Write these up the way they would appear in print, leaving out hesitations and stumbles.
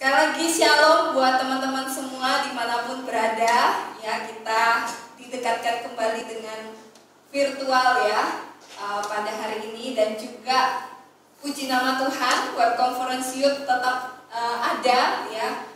Sekali lagi shalom buat teman-teman semua dimanapun berada. Ya, kita didekatkan kembali dengan virtual ya pada hari ini, dan juga puji nama Tuhan, Web Conference Youth tetap ada ya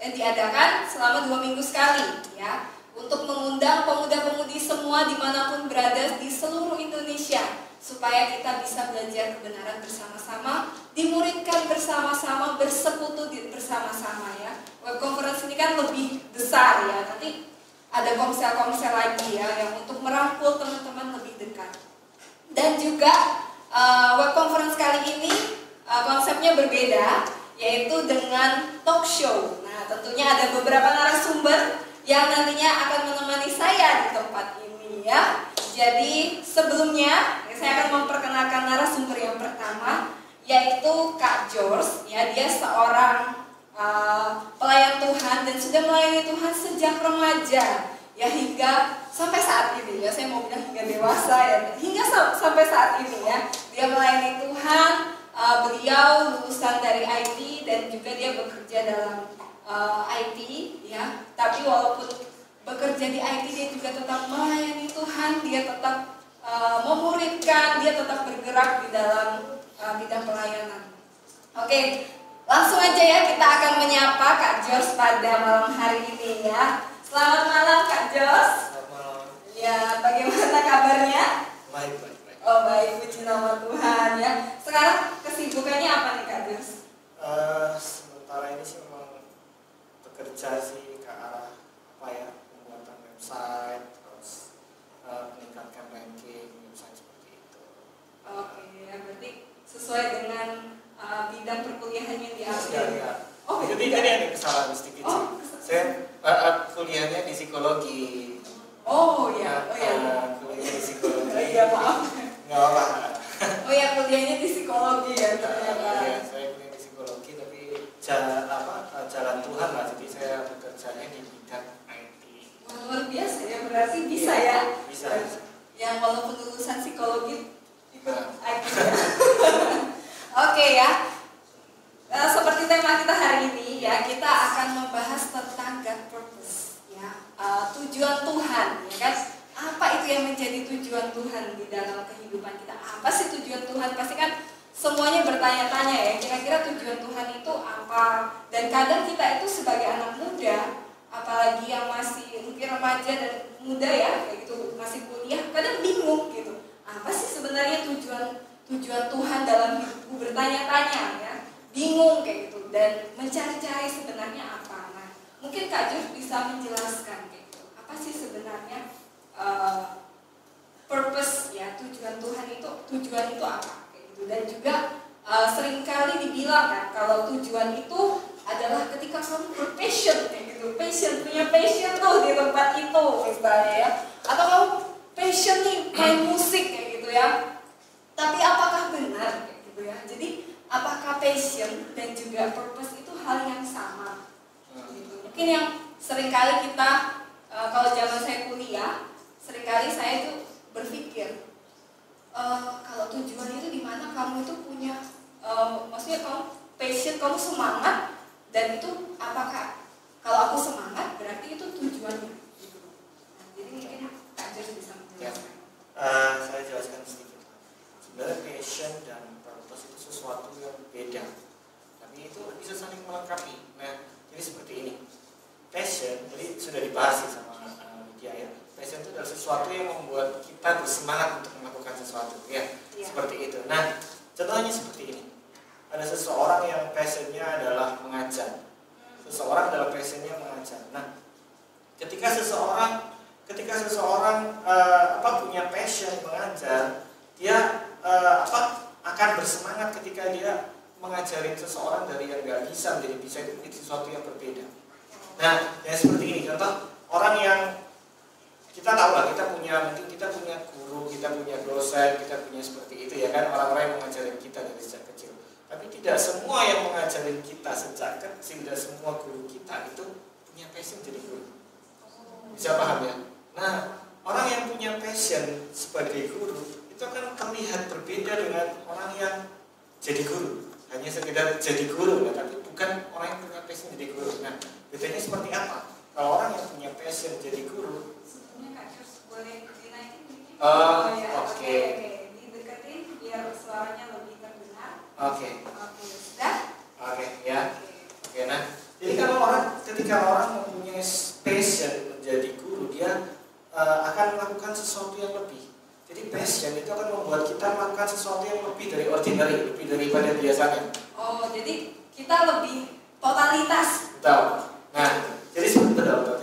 diadakan selama 2 minggu sekali ya, untuk mengundang pemuda-pemudi semua dimanapun berada di seluruh Indonesia, supaya kita bisa belajar kebenaran bersama-sama, dimuridkan bersama-sama, bersekutu bersama-sama ya. Web conference ini kan lebih besar ya, nanti ada komsel-komsel lagi ya yang untuk merangkul teman-teman lebih dekat. Dan juga web conference kali ini konsepnya berbeda, yaitu dengan talk show. Nah, tentunya ada beberapa narasumber yang nantinya akan menemani saya di tempat ini ya. Jadi sebelumnya saya akan memperkenalkan narasumber yang pertama, yaitu Kak George ya. Dia seorang pelayan Tuhan dan sudah melayani Tuhan sejak remaja ya, hingga sampai saat ini ya. Saya mau bilang hingga dewasa ya, hingga sampai saat ini ya. Dia melayani Tuhan. Beliau lulusan dari IT dan juga dia bekerja dalam IT ya. Tapi walaupun bekerja di IT, dia juga tetap melayani Tuhan, dia tetap memuridkan, dia tetap bergerak di dalam bidang pelayanan. Oke, langsung aja ya, kita akan menyapa Kak Jos pada malam hari ini ya. Selamat malam Kak Jos. Selamat malam. Ya, bagaimana kabarnya? Baik. Oh baik, puji nama Tuhan ya. Sekarang kesibukannya apa nih Kak Jos? Sementara ini sih memang bekerja sih ke arah pembuatan website, terus meningkatkan ranking website seperti itu. Oke, ya berarti sesuai dengan bidang perkuliahan yang diambil. Ya. Oh, jadi ada kesalahan sedikit sih. Saya kuliahnya di psikologi. Oh ya. Kuliahnya di psikologi. Iya, maaf. Nggak apa. Oh ya, kuliahnya di psikologi ya ternyata. Iya, saya kuliah di psikologi, tapi jalan Tuhan lah. Jadi saya bekerjanya di bidang IT. Luar biasa ya, berarti bisa ya. Bisa. Yang walaupun lulusan psikologi ikut IT ya. Oke ya. Seperti tema kita hari ini ya, kita akan membahas tentang God purpose ya, tujuan Tuhan ya kan. Apa itu yang menjadi tujuan Tuhan di dalam kehidupan kita? Apa sih tujuan Tuhan? Pasti kan semuanya bertanya-tanya ya, kira-kira tujuan Tuhan itu apa? Dan kadang kita itu sebagai anak muda, apalagi yang masih mungkin remaja dan muda ya, kayak gitu, masih kuliah, kadang bingung gitu. Apa sih sebenarnya tujuan Tuhan dalam hidupku? Bertanya-tanya ya, bingung kayak gitu, dan mencari-cari sebenarnya apa. Nah, mungkin Kak Jus bisa menjelaskan kayak gitu. Apa sih sebenarnya purpose ya, tujuan Tuhan itu, tujuan itu apa kayak gitu. Dan juga seringkali dibilang kan kalau tujuan itu adalah ketika kamu berpassion kayak gitu, punya passion tuh di tempat itu misalnya ya, atau kamu passion nih main musik kayak gitu ya. Tapi apakah benar kayak gitu ya? Jadi apakah passion dan juga purpose itu hal yang sama gitu. Mungkin yang seringkali kita kalau zaman saya kuliah, seringkali saya itu berpikir kalau tujuan itu di mana kamu itu punya maksudnya kamu passion, kamu semangat, dan itu apakah kalau aku semangat berarti itu tujuannya gitu. Nah, jadi mungkin Kak Jos bisa menjelaskan. Saya jelaskan sedikit. Sebenarnya passion dan purpose itu sesuatu yang beda, tapi itu bisa saling melengkapi. Nah, jadi seperti ini. Passion, jadi sudah dibahas sama Widya ya. Passion itu adalah sesuatu yang membuat kita bersemangat untuk melakukan sesuatu ya. Seperti itu. Nah, contohnya seperti ini. Ada seseorang yang passionnya adalah mengajar. Seseorang adalah passionnya mengajar. Nah, ketika seseorang punya passion mengajar, dia akan bersemangat ketika dia mengajarin seseorang dari yang nggak bisa menjadi bisa, itu sesuatu yang berbeda. Nah, yang seperti ini contoh orang yang kita tahu lah, mungkin kita punya guru, kita punya dosen, kita punya seperti itu ya kan, orang-orang yang mengajarin kita dari sejak kecil. Tapi tidak semua yang mengajarin kita sejak kecil, tidak semua guru kita itu punya passion jadi guru. Bisa paham ya? Nah, orang yang punya passion sebagai guru itu akan terlihat berbeda dengan orang yang jadi guru. hanya sekedar jadi guru, nah, tapi bukan orang yang punya passion jadi guru. Nah, bedanya seperti apa? Kalau orang yang punya passion jadi guru, sebetulnya Kak Jus boleh dinaikin dikit? Oke. Oke, dideketin biar suaranya lebih terdengar. Oke, Sudah? oke ya. Oke, nah, jadi kalau orang ketika orang mempunyai passion menjadi guru, dia akan melakukan sesuatu yang lebih. Jadi passion itu akan membuat kita melakukan sesuatu yang lebih dari ordinary, lebih daripada biasanya. Oh, jadi kita lebih totalitas. Betul. Nah, jadi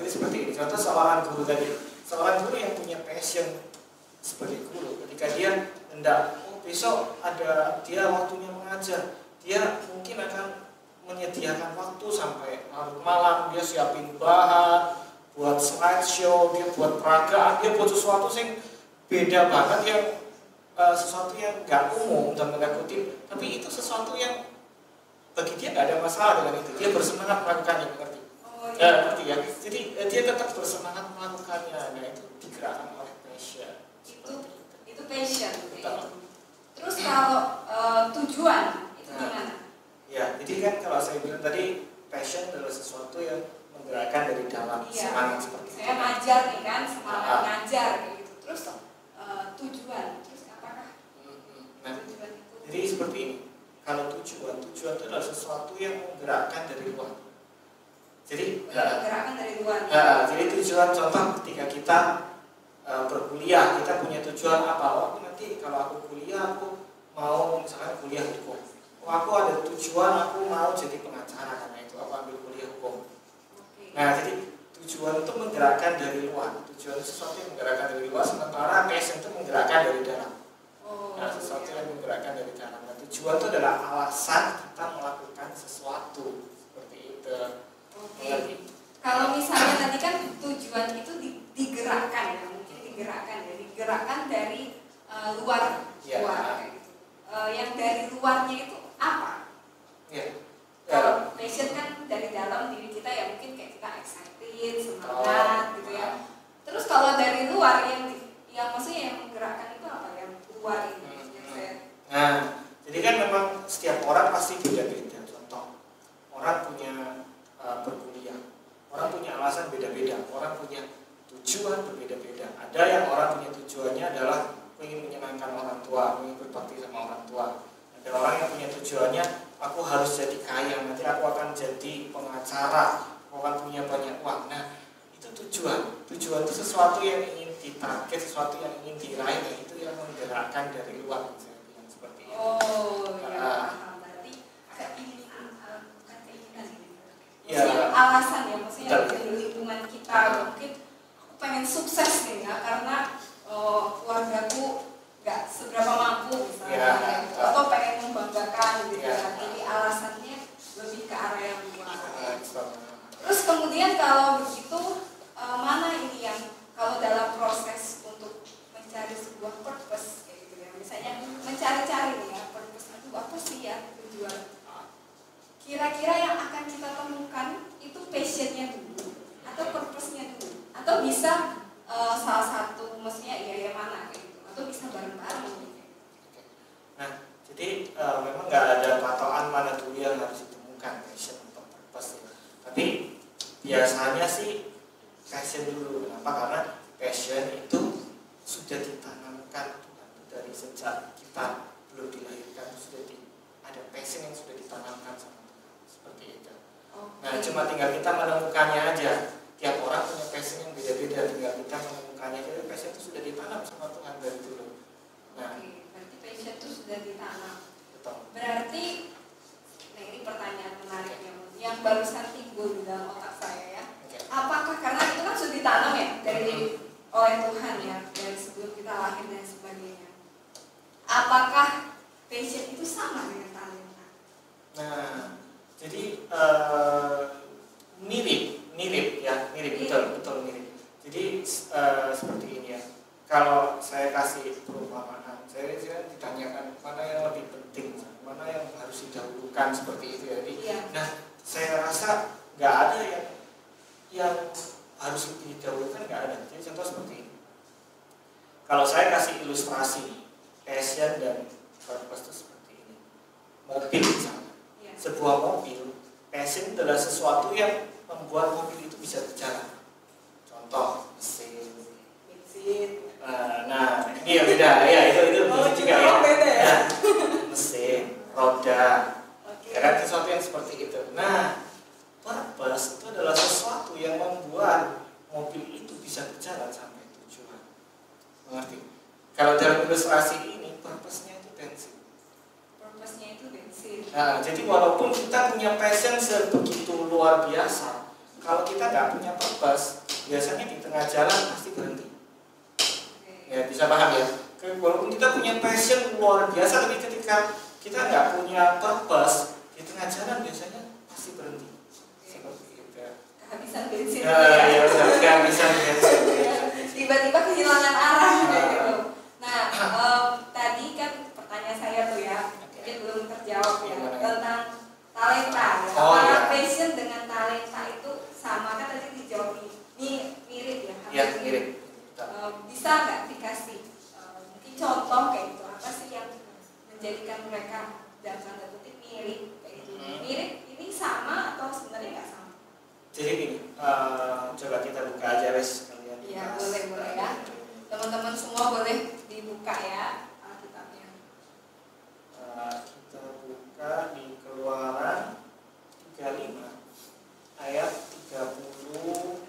seperti ini. Contoh seorang guru tadi, seorang guru yang punya passion sebagai guru, ketika dia hendak besok ada dia waktunya mengajar, dia mungkin akan menyediakan waktu sampai larut malam, dia siapin bahan, buat slideshow, dia buat peragaan, dia buat sesuatu yang beda banget, yang sesuatu yang nggak umum dan tanda kutip, tapi itu sesuatu yang bagi dia nggak ada masalah dengan itu. Dia bersemangat melakukannya, mengerti? Oh, iya. Ngerti ya? Jadi dia tetap bersemangat melakukannya. Nah, itu digerakkan oleh passion. Itu passion. Betul. Terus kalau tujuan itu gimana? Ya, jadi kan kalau saya bilang tadi, passion adalah sesuatu yang menggerakkan dari dalam, semangat seperti itu. Saya ngajar nih kan, semangat ngajar kayak gitu. Terus tujuan, terus apakah nah, tujuan itu? jadi seperti ini. Kalau tujuan itu adalah sesuatu yang menggerakkan dari luar. Jadi menggerakkan dari luar. Jadi tujuan, contoh ketika kita berkuliah, kita punya tujuan apa? Oh, nanti kalau aku kuliah, aku mau misalkan kuliah hukum. Oh, aku ada tujuan, aku mau jadi pengacara, karena itu aku ambil kuliah hukum. Nah, jadi tujuan itu menggerakkan dari luar. Tujuan itu sesuatu yang menggerakkan dari luar, sementara passion itu menggerakkan dari dalam. Nah, sesuatu yang menggerakkan dari dalam. Nah, tujuan itu adalah alasan kita melakukan sesuatu seperti itu. Oke. Kalau misalnya tadi kan tujuan itu digerakkan ya, mungkin digerakkan dari luar. Kayak gitu. Yang dari luarnya itu apa? Ya. Kalau passion kan dari dalam diri kita ya, mungkin kayak kita excited, semangat gitu ya. Terus kalau dari luar yang maksudnya yang menggerakkan itu apa, yang luar ini? Nah, jadi kan memang setiap orang pasti beda-beda. Contoh, orang punya berkuliah, orang punya alasan beda-beda, orang punya tujuan berbeda-beda. Ada yang orang punya tujuannya adalah ingin menyenangkan orang tua, ingin berbakti sama orang tua. Ada orang yang punya tujuannya, aku harus jadi kaya, nanti aku akan jadi pengacara, aku akan punya banyak uang. Nah, itu tujuan. Tujuan itu sesuatu yang ingin ditarget, sesuatu yang ingin diraih, itu yang menggerakkan dari luar. Seperti itu. Oh, ya, berarti keinginan, bukan keinginan ini. Ya, alasan ya, maksudnya dari lingkungan kita, mungkin aku pengen sukses nih ya, karena keluargaku nggak seberapa mampu misalnya, atau pengen membanggakan gitu kan. Jadi alasannya lebih ke arah yang luar. Terus kemudian kalau begitu, mana ini yang kalau dalam proses untuk mencari sebuah purpose kayak gitu ya, misalnya mencari-cari nih ya, purpose itu apa sih ya, tujuan. Kira-kira yang akan kita temukan itu passionnya dulu atau purpose-nya dulu, atau bisa salah satu, maksudnya ya mana kayak gitu, atau bisa bareng-bareng gitu. Nah, jadi memang nggak ada patokan mana dulu yang harus ditemukan, passion atau purpose. Tapi biasanya sih passion dulu. Kenapa? Karena passion itu sudah ditanamkan dari sejak kita belum dilahirkan, sudah ada passion yang sudah ditanamkan sama Tuhan, seperti itu. Nah, cuma tinggal kita menemukannya aja. Tiap orang punya passion yang beda-beda, tinggal kita menemukannya. Jadi passion itu sudah ditanam sama Tuhan dari dulu. Nah, berarti passion itu sudah ditanam. Betul. Berarti, nah ini pertanyaan menarik yang barusan timbul di dalam otak saya ya. Apakah karena itu kan sudah ditanam ya oleh Tuhan ya, dari sebelum kita lahir dan sebagainya. Apakah passion itu sama dengan talenta? Nah, jadi mirip, betul mirip. Jadi seperti ini ya. Kalau saya kasih perumpamaan, saya ditanyakan mana yang lebih penting, mana yang harus didahulukan seperti itu ya. Jadi, nah, saya rasa nggak ada yang harus didahulukan, nggak ada. Jadi contoh seperti ini. Kalau saya kasih ilustrasi passion dan purpose itu seperti ini. mobil misalnya. Sebuah mobil, passion adalah sesuatu yang membuat mobil itu bisa berjalan. Contoh, mesin. Nah, ini yang beda ya, itu juga ya. Beda ya. Mesin, roda, ya kan sesuatu yang seperti itu. Nah, purpose itu adalah sesuatu yang membuat mobil itu bisa berjalan sampai tujuan. Mengerti? Kalau dalam ilustrasi ini, purpose-nya itu bensin. Nah, jadi walaupun kita punya passion sebegitu luar biasa, kalau kita nggak punya purpose, biasanya di tengah jalan pasti berhenti. Ya, bisa paham ya? Walaupun kita punya passion luar biasa, tapi ketika kita nggak punya purpose, di tengah jalan biasanya pasti berhenti. Seperti itu. Kehabisan bensin. Ya, kehabisan bensin. Tiba-tiba kehilangan arah gitu. Nah, tadi kan pertanyaan saya tuh ya, mungkin belum terjawab ya, tentang talenta. Apakah passion dengan talenta itu sama? Kan tadi dijawab ini mirip ya? Iya, mirip. Bisa nggak dikasih mungkin contoh kayak gitu, apa sih yang menjadikan mereka dalam tanda kutip mirip kayak gitu? Mirip ini sama atau sebenarnya nggak sama? Jadi gini, coba kita buka aja wes kalian. Iya, boleh ya. Teman-teman semua boleh dibuka ya Alkitabnya. Kita buka di Keluaran 35 ayat 30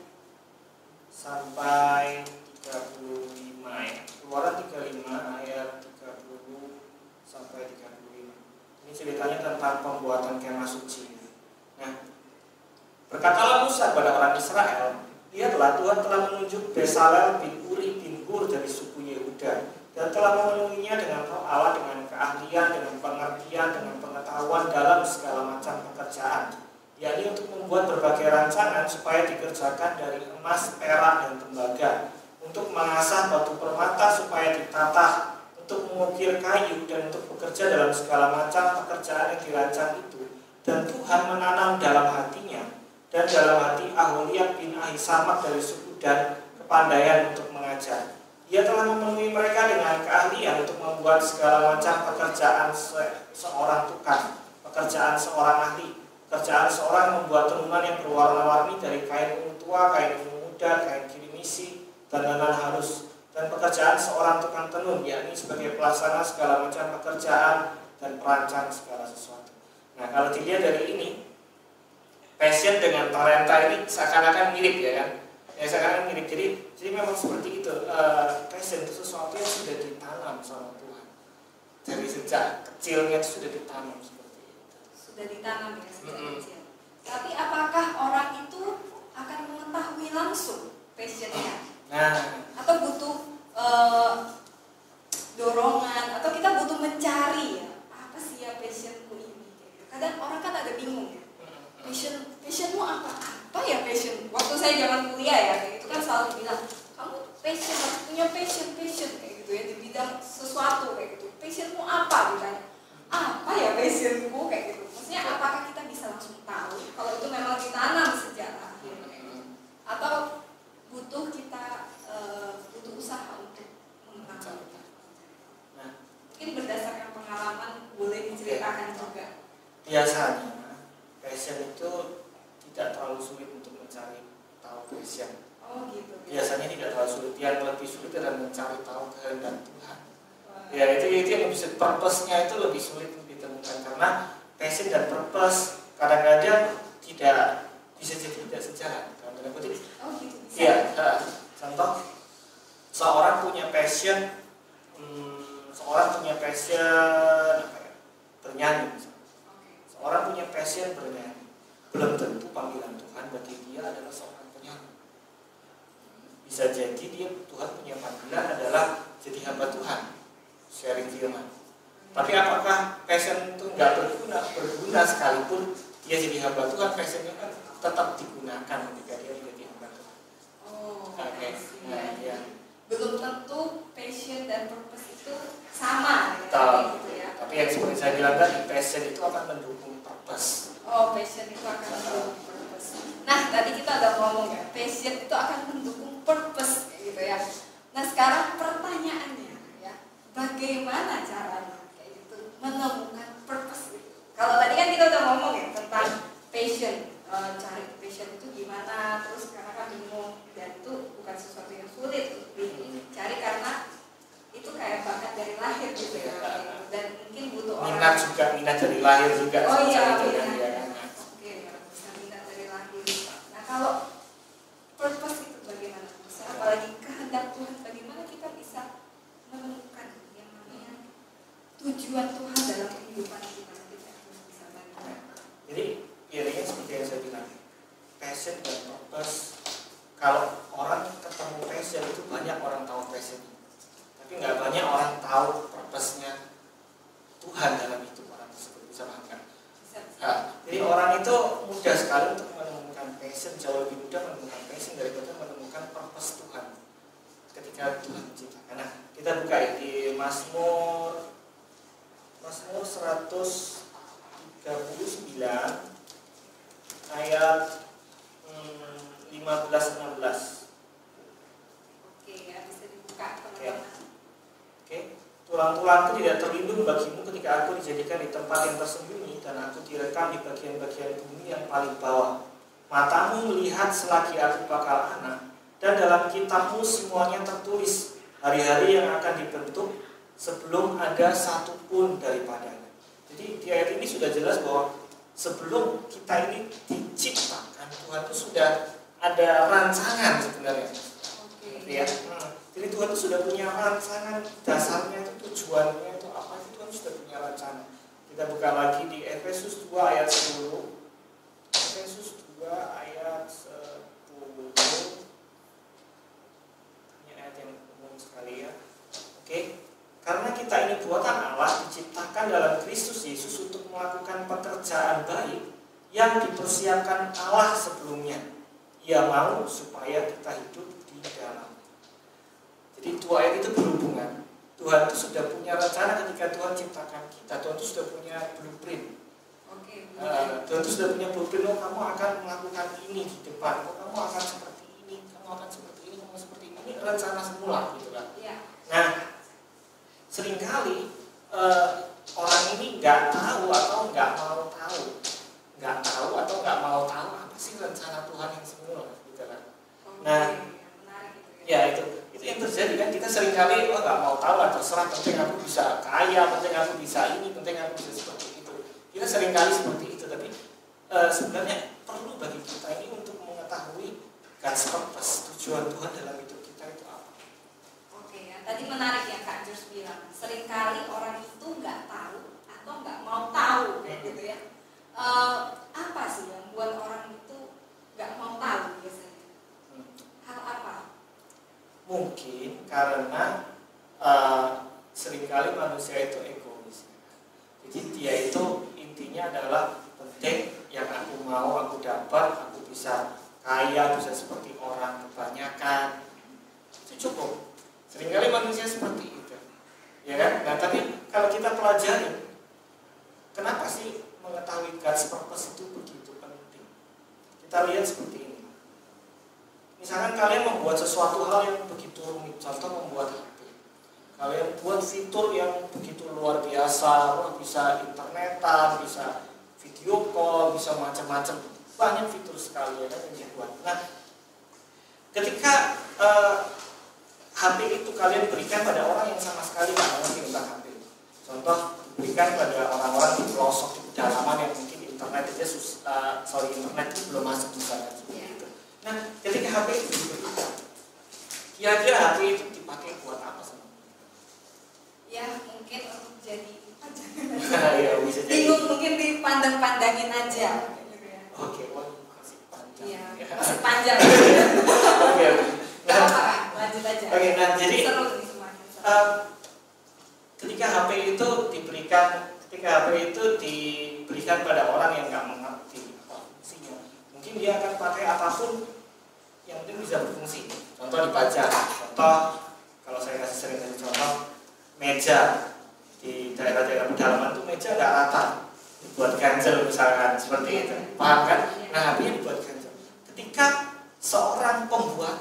sampai 35 ya. Keluaran 35 ayat 30 sampai 35. Ini ceritanya tentang pembuatan kemah suci. Nah, berkatalah Musa kepada orang Israel, lihatlah Tuhan telah menunjuk Bezalel bin Uri bin Hur dari suku Yehuda dan telah memenuhinya dengan roh Allah, dengan keahlian, dengan pengertian, dengan pengetahuan dalam segala macam pekerjaan, yakni untuk membuat berbagai rancangan supaya dikerjakan dari emas, perak, dan tembaga, untuk mengasah batu permata supaya ditata, untuk mengukir kayu, dan untuk bekerja dalam segala macam pekerjaan yang dirancang itu. Dan Tuhan menanam dalam hatinya dan dalam hati Aholiab bin Ahisamak dari suku Dan kepandaian untuk mengajar. Ia telah memenuhi mereka dengan keahlian untuk membuat segala macam pekerjaan seorang tukang, pekerjaan seorang ahli, pekerjaan seorang membuat tenunan yang berwarna-warni dari kain ungu tua, kain ungu muda, kain kirimisi, dan lanan halus, dan pekerjaan seorang tukang tenun, yakni sebagai pelaksana segala macam pekerjaan dan perancang segala sesuatu. Nah, kalau dilihat dari ini, passion dengan talenta ini seakan-akan mirip ya kan? Ya, seakan-akan mirip. Jadi memang seperti itu. Passion itu sesuatu yang sudah ditanam sama Tuhan. Dari sejak kecilnya itu sudah ditanam seperti itu. Sudah ditanam ya sejak kecil. Tapi apakah orang itu akan mengetahui langsung passionnya? Nah, atau butuh dorongan, atau kita butuh mencari ya, apa sih ya passionku ini? Kadang orang kan ada bingung ya. Passionmu apa ya passion? Waktu saya zaman kuliah ya, kayak gitu kan selalu dibilang, kamu passion, harus punya passion kayak gitu ya, di bidang sesuatu kayak gitu. Passionmu apa? Ditanya, apa ya passionku kayak gitu. Maksudnya apakah kita bisa langsung tahu kalau itu memang ditanam sejak lahir kayak gitu? Atau butuh kita butuh usaha untuk mengetahui? nah, mungkin berdasarkan pengalaman boleh diceritakan juga. Biasanya passion itu tidak terlalu sulit untuk mencari tahu passion. Oh gitu. Biasanya tidak terlalu sulit. Yang lebih sulit adalah mencari tahu kehendak Tuhan. Ya, itu yang bisa, purpose-nya itu lebih sulit untuk ditemukan, karena passion dan purpose kadang-kadang tidak bisa jadi tidak sejalan. Oh gitu. Iya. Contoh, seorang punya passion bernyanyi. Seorang punya passion bernyanyi, belum tentu panggilan Tuhan bagi dia adalah seorang penyanyi. Bisa jadi Tuhan punya panggilan adalah jadi hamba Tuhan, sharing firman. Tapi apakah passion itu nggak berguna sekalipun dia jadi hamba Tuhan, passionnya kan tetap digunakan ketika dia menjadi hamba Tuhan. Okay. Nah, ya. Belum tentu passion dan purpose itu sama gitu ya. Tapi yang seperti saya bilang tadi, passion itu akan mendukung purpose. Passion itu akan mendukung purpose. Nah, tadi kita udah ngomong ya, passion itu akan mendukung purpose gitu ya. Nah, sekarang pertanyaannya ya, bagaimana caranya kayak gitu menemukan purpose gitu? Kalau tadi kan kita udah ngomong ya tentang passion, cari passion itu gimana, terus karena kan bingung, dan itu bukan sesuatu yang sulit untuk dicari karena itu kayak bakat dari lahir gitu ya, dan mungkin butuh minat orang juga, minat dari lahir juga. oh iya, minat. Oke, bisa minat dari lahir. Nah kalau purpose itu bagaimana? Apalagi kehendak Tuhan, bagaimana kita bisa menemukan yang namanya tujuan Tuhan dalam kehidupan kita harus bisa bantu. Jadi ya ini seperti yang saya bilang, passion dan purpose. Kalau orang ketemu passion itu banyak orang tahu passion, tapi nggak banyak orang tahu purpose-nya Tuhan dalam hidup orang tersebut. Bisa paham kan? Nah, jadi orang itu mudah sekali untuk menemukan passion, jauh lebih mudah menemukan passion daripada menemukan purpose Tuhan ketika Tuhan menciptakan. Nah, kita buka di Mazmur 139 ayat 15-16. Oke, ya bisa dibuka teman-teman. Oke. Tulang-tulangku tidak terlindung bagimu ketika aku dijadikan di tempat yang tersembunyi dan aku direkam di bagian-bagian bumi yang paling bawah. Matamu melihat selagi aku bakal anak, dan dalam kitabmu semuanya tertulis hari-hari yang akan dibentuk sebelum ada satu pun daripadanya. Jadi di ayat ini sudah jelas bahwa sebelum kita ini diciptakan, Tuhan itu sudah ada rancangan sebenarnya. Oke. Ya. Jadi Tuhan itu sudah punya rancangan dasarnya, itu tujuannya itu apa, itu Tuhan sudah punya rencana. Kita buka lagi di Efesus 2 ayat 10. Efesus 2 ayat 10. Ini ayat yang umum sekali ya. Oke. Karena kita ini buatan Allah, diciptakan dalam Kristus Yesus untuk melakukan pekerjaan baik yang dipersiapkan Allah sebelumnya. Ia mau supaya kita hidup di dalam. Jadi dua ayat itu berhubungan. Tuhan itu sudah punya rencana ketika Tuhan ciptakan kita. Tuhan itu sudah punya blueprint. Tuhan itu sudah punya blueprint. Oh, kamu akan melakukan ini di depan. Oh, kamu akan seperti ini. Kamu akan seperti ini. Kamu seperti ini. Ini rencana semula, gitu kan? Ya. Nah, seringkali orang ini nggak tahu atau nggak mau tahu, nggak mau tahu apa sih rencana Tuhan yang semula, gitu kan? Nah, ya itu yang terjadi kan, kita seringkali nggak mau tahu, terserah, penting aku bisa kaya, penting aku bisa ini, penting aku bisa seperti itu. Kita seringkali seperti itu, tapi sebenarnya perlu bagi kita ini untuk mengetahui God's purpose, tujuan Tuhan dalam hidup kita itu apa. Oke, ya. Tadi menarik ya Kak Jus bilang, seringkali orang itu nggak tahu atau nggak mau tahu, kayak gitu ya. Apa sih yang buat orang itu nggak mau tahu biasanya? Hal apa? Mungkin karena seringkali manusia itu egois. Jadi dia itu intinya adalah penting yang aku mau aku dapat, aku bisa kaya, bisa seperti orang kebanyakan, itu cukup. Seringkali manusia seperti itu, ya kan? Nah, tapi kalau kita pelajari, kenapa sih mengetahui God's purpose itu begitu penting? Kita lihat seperti ini. Misalkan kalian membuat sesuatu hal yang begitu rumit, contoh membuat HP. Kalian buat fitur yang begitu luar biasa, bisa internetan, bisa video call, bisa macam-macam, banyak fitur sekali ya, yang dibuat. Nah, ketika HP itu kalian berikan pada orang yang sama sekali tidak mengerti tentang HP. Contoh, berikan pada orang-orang di pelosok, di pedalaman yang mungkin internet itu belum masuk di sana. Nah, ketika HP itu diberikan, kira-kira HP itu dipakai buat apa sih? Ya, mungkin untuk jadi Ya, bisa jadi. bingung, mungkin dipandang-pandangin aja. Oke, masih panjang. Iya, masih panjang. Oke. Gak apa-apa, lanjut aja. Oke, nah jadi seru nih semuanya. Ketika HP itu diberikan pada orang yang nggak mengerti apa fungsinya, mungkin dia akan pakai apapun yang penting bisa berfungsi. Contoh dipajang. Contoh, kalau saya sering kasih contoh, meja di daerah-daerah pedalaman itu meja nggak rata, dibuat ganjel misalkan, seperti itu. Paham kan? Nah, HP-nya dibuat ganjel. Ketika seorang pembuat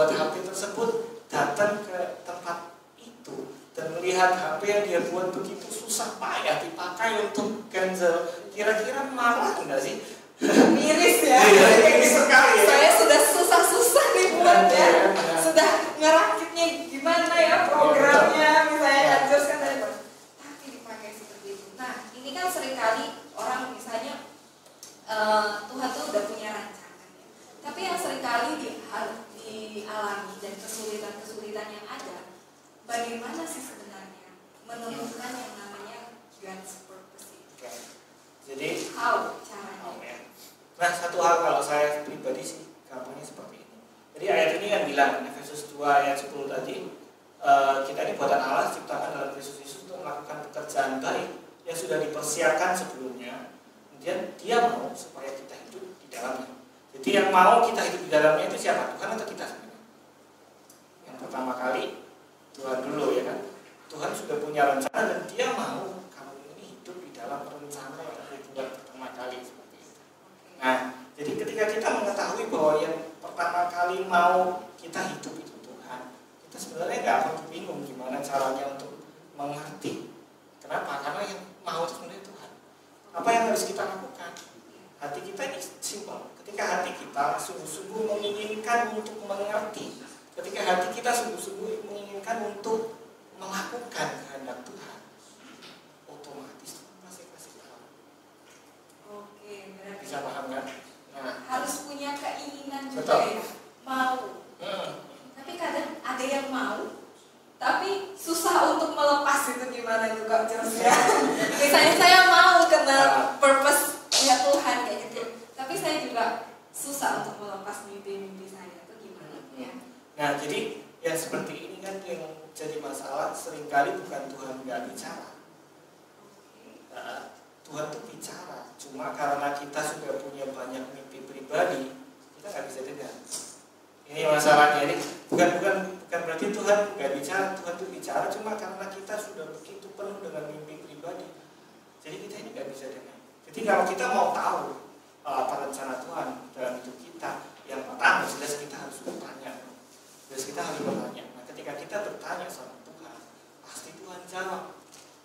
HP tersebut datang ke tempat itu, dan melihat HP yang dia buat begitu susah payah dipakai untuk cancel, kira-kira marah enggak sih? Miris ya. Iya, miris sekali ya. Saya sudah susah-susah nih buat ya. Sudah ngerakitnya gimana ya programnya, misalnya adjust kan tadi. Tapi dipakai seperti itu. Nah, ini kan seringkali orang misalnya Tuhan tuh udah punya rancangan ya. Tapi yang seringkali dialami dan kesulitan-kesulitan yang ada, bagaimana sih sebenarnya menemukan yang namanya God's purpose itu? Oke. Jadi How caranya? Nah, satu hal kalau saya pribadi sih gampangnya seperti ini. Jadi ayat ini kan bilang Efesus 2 ayat 10 tadi, kita ini buatan Allah ciptakan dalam Kristus Yesus untuk melakukan pekerjaan baik yang sudah dipersiapkan sebelumnya. Kemudian Dia mau supaya kita hidup di dalamnya. Jadi yang mau kita hidup di dalamnya itu siapa? Tuhan atau kita sebenarnya? Yang pertama kali Tuhan dulu ya kan. Tuhan sudah punya rencana dan Dia mau kamu ini hidup di dalam rencana yang Dia buat pertama kali seperti itu. Nah, jadi ketika kita mengetahui bahwa yang pertama kali mau kita hidup itu Tuhan, kita sebenarnya nggak perlu bingung gimana caranya untuk mengerti. Kenapa? Karena yang mau itu sebenarnya Tuhan. Apa yang harus kita lakukan? Hati kita ini simpel. Ketika hati kita sungguh-sungguh menginginkan untuk mengerti, ketika hati kita sungguh-sungguh menginginkan untuk melakukan kehendak Tuhan, otomatis Tuhan pasti kasih tahu. Oke, berarti Bisa paham kan? Nah, harus punya keinginan juga betul. ya, mau. Tapi kadang ada yang mau, tapi susah untuk melepas itu gimana itu Kak Jos ya. Misalnya saya mau kena purpose ya Tuhan kayak gitu, tapi saya juga susah untuk melepas mimpi-mimpi saya itu gimana ya. Nah, jadi yang seperti ini kan yang jadi masalah seringkali bukan Tuhan nggak bicara. Nah, Tuhan tuh bicara, cuma karena kita sudah punya banyak mimpi pribadi, kita nggak bisa dengar. Ini masalahnya. Ini bukan berarti Tuhan nggak bicara. Tuhan tuh bicara, cuma karena kita sudah begitu penuh dengan mimpi pribadi, jadi kita ini nggak bisa dengar. Jadi kalau kita mau tahu apa rencana Tuhan dalam hidup kita, yang pertama jelas kita harus bertanya. Jelas kita harus bertanya. Nah, ketika kita bertanya sama Tuhan, pasti Tuhan jawab.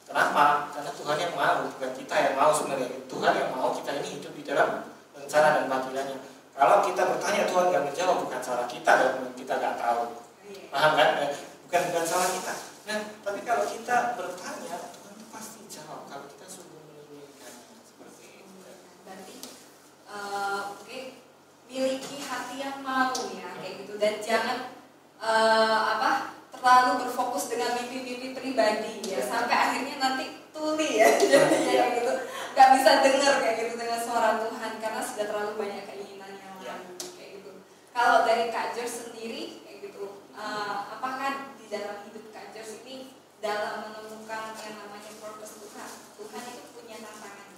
Kenapa? Karena Tuhan yang mau, bukan kita yang mau sebenarnya. Tuhan yang mau kita ini hidup di dalam rencana dan panggilannya. Kalau kita bertanya Tuhan nggak menjawab, bukan salah kita dan kita nggak tahu. Paham kan? Bukan salah kita. Nah, tapi kalau kita bertanya, Tuhan pasti jawab. Kalau kita sungguh menginginkan seperti itu. Berarti oke, miliki hati yang mau ya kayak gitu, dan jangan terlalu berfokus dengan mimpi-mimpi pribadi ya, sampai akhirnya nanti tuli ya jadinya kayak gitu, nggak bisa dengar kayak gitu dengan suara Tuhan karena sudah terlalu banyak keinginan yang lain kayak gitu. Kalau dari Kak George sendiri kayak gitu, apakah di dalam hidup Kak George ini dalam menemukan yang namanya purpose Tuhan itu punya tantangan?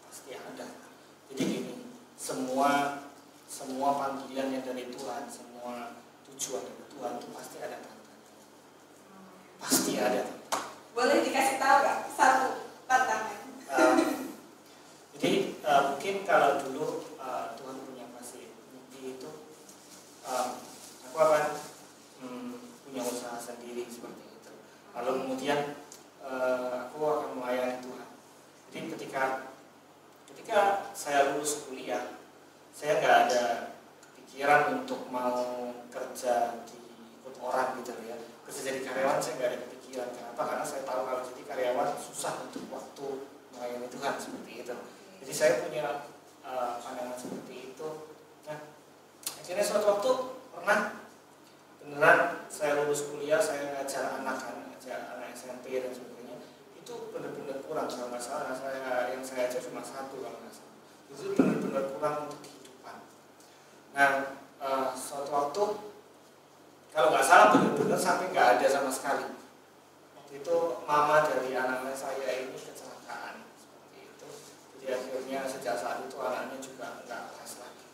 Pasti ada. Jadi gini, semua panggilan yang dari Tuhan, semua tujuan dari Tuhan itu pasti ada tantangan. Pasti ada. Boleh dikasih tahu nggak satu tantangan? Jadi mungkin kalau dulu Tuhan punya kasih mimpi itu, aku akan punya usaha sendiri seperti itu. Lalu kemudian aku akan melayani Tuhan. Jadi ketika saya lulus kuliah, saya nggak ada kepikiran untuk mau kerja di ikut orang gitu ya. Kerja jadi karyawan saya nggak ada kepikiran. Kenapa? Karena saya tahu kalau jadi karyawan susah untuk waktu melayani Tuhan seperti itu. Jadi saya punya pandangan seperti itu. Nah, akhirnya suatu waktu pernah beneran saya lulus kuliah, saya ngajar anak SMP dan sebagainya. Itu benar-benar kurang kalau nggak salah. Yang saya ajar cuma satu kalau nggak salah. Itu benar-benar kurang untuk kehidupan. Nah, suatu waktu kalau nggak salah benar-benar sampai nggak ada sama sekali. Waktu itu mama dari anak saya ini kecelakaan seperti itu. Jadi akhirnya sejak saat itu anaknya juga nggak les lagi.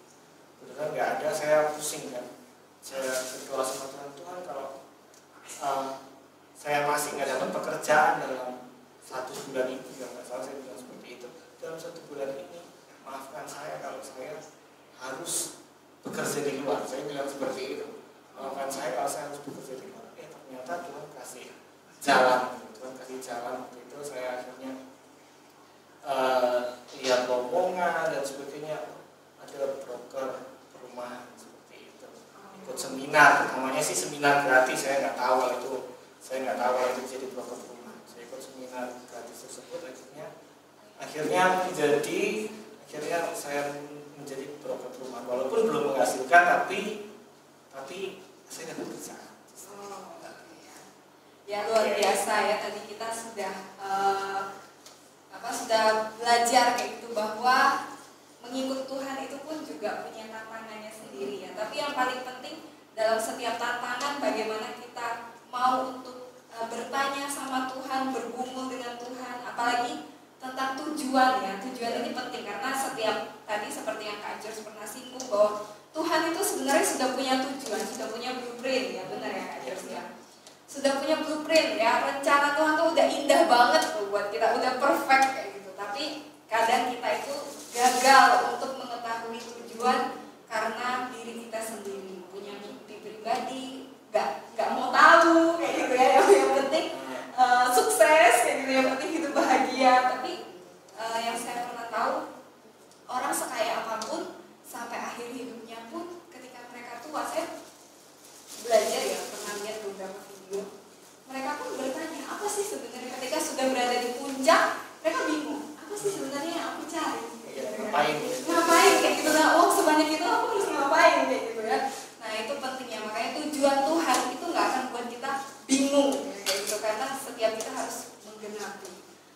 Benar nggak ada, saya pusing kan. Saya berdoa sama Tuhan, kalau saya masih nggak dapat pekerjaan dalam 1 bulan ini, kalau nggak salah saya bilang seperti itu. Dalam 1 bulan ini, maafkan saya kalau saya harus bekerja di luar. Saya bilang seperti itu. Maafkan saya kalau saya harus bekerja di luar. Ternyata Tuhan kasih jalan, Tuhan kasih jalan. Waktu itu saya akhirnya lihat lowongan dan sebagainya, ada broker perumahan seperti itu, ikut seminar, namanya sih seminar gratis, saya nggak tahu itu jadi broker perumahan. Saya ikut seminar gratis tersebut, akhirnya saya menjadi broker perumahan, walaupun belum menghasilkan, tapi saya dapat kerjaan. Ya luar biasa ya, tadi kita sudah sudah belajar kayak gitu, bahwa mengikut Tuhan itu pun juga punya tantangannya sendiri ya. Tapi yang paling penting dalam setiap tantangan, bagaimana kita mau untuk bertanya sama Tuhan, bergumul dengan Tuhan, apalagi tentang tujuan ya. Tujuan ini penting karena setiap tadi seperti yang Kak George pernah singgung, bahwa Tuhan itu sebenarnya sudah punya tujuan, sudah punya blueprint ya, benar ya Kak George ya. Sudah punya blueprint ya, rencana Tuhan tuh udah indah banget tuh buat kita, udah perfect kayak gitu. Tapi kadang kita itu gagal untuk mengetahui tujuan karena diri kita sendiri punya mimpi pribadi, nggak mau tahu kayak gitu ya. Yang penting sukses kayak gitu, yang penting hidup bahagia. Tapi yang saya pernah tahu, orang sekaya apapun sampai akhir hidupnya pun ketika mereka tua, saya belajar ya, pernah lihat beberapa video, mereka pun bertanya, apa sih sebenarnya ketika sudah berada di puncak, mereka bingung, apa sih sebenarnya yang aku cari? Ngapain kayak gitu, nah uang sebanyak itu aku harus ngapain kayak gitu ya. Nah itu pentingnya, makanya tujuan Tuhan itu nggak akan buat kita bingung kayak gitu, karena setiap kita harus menggenapi.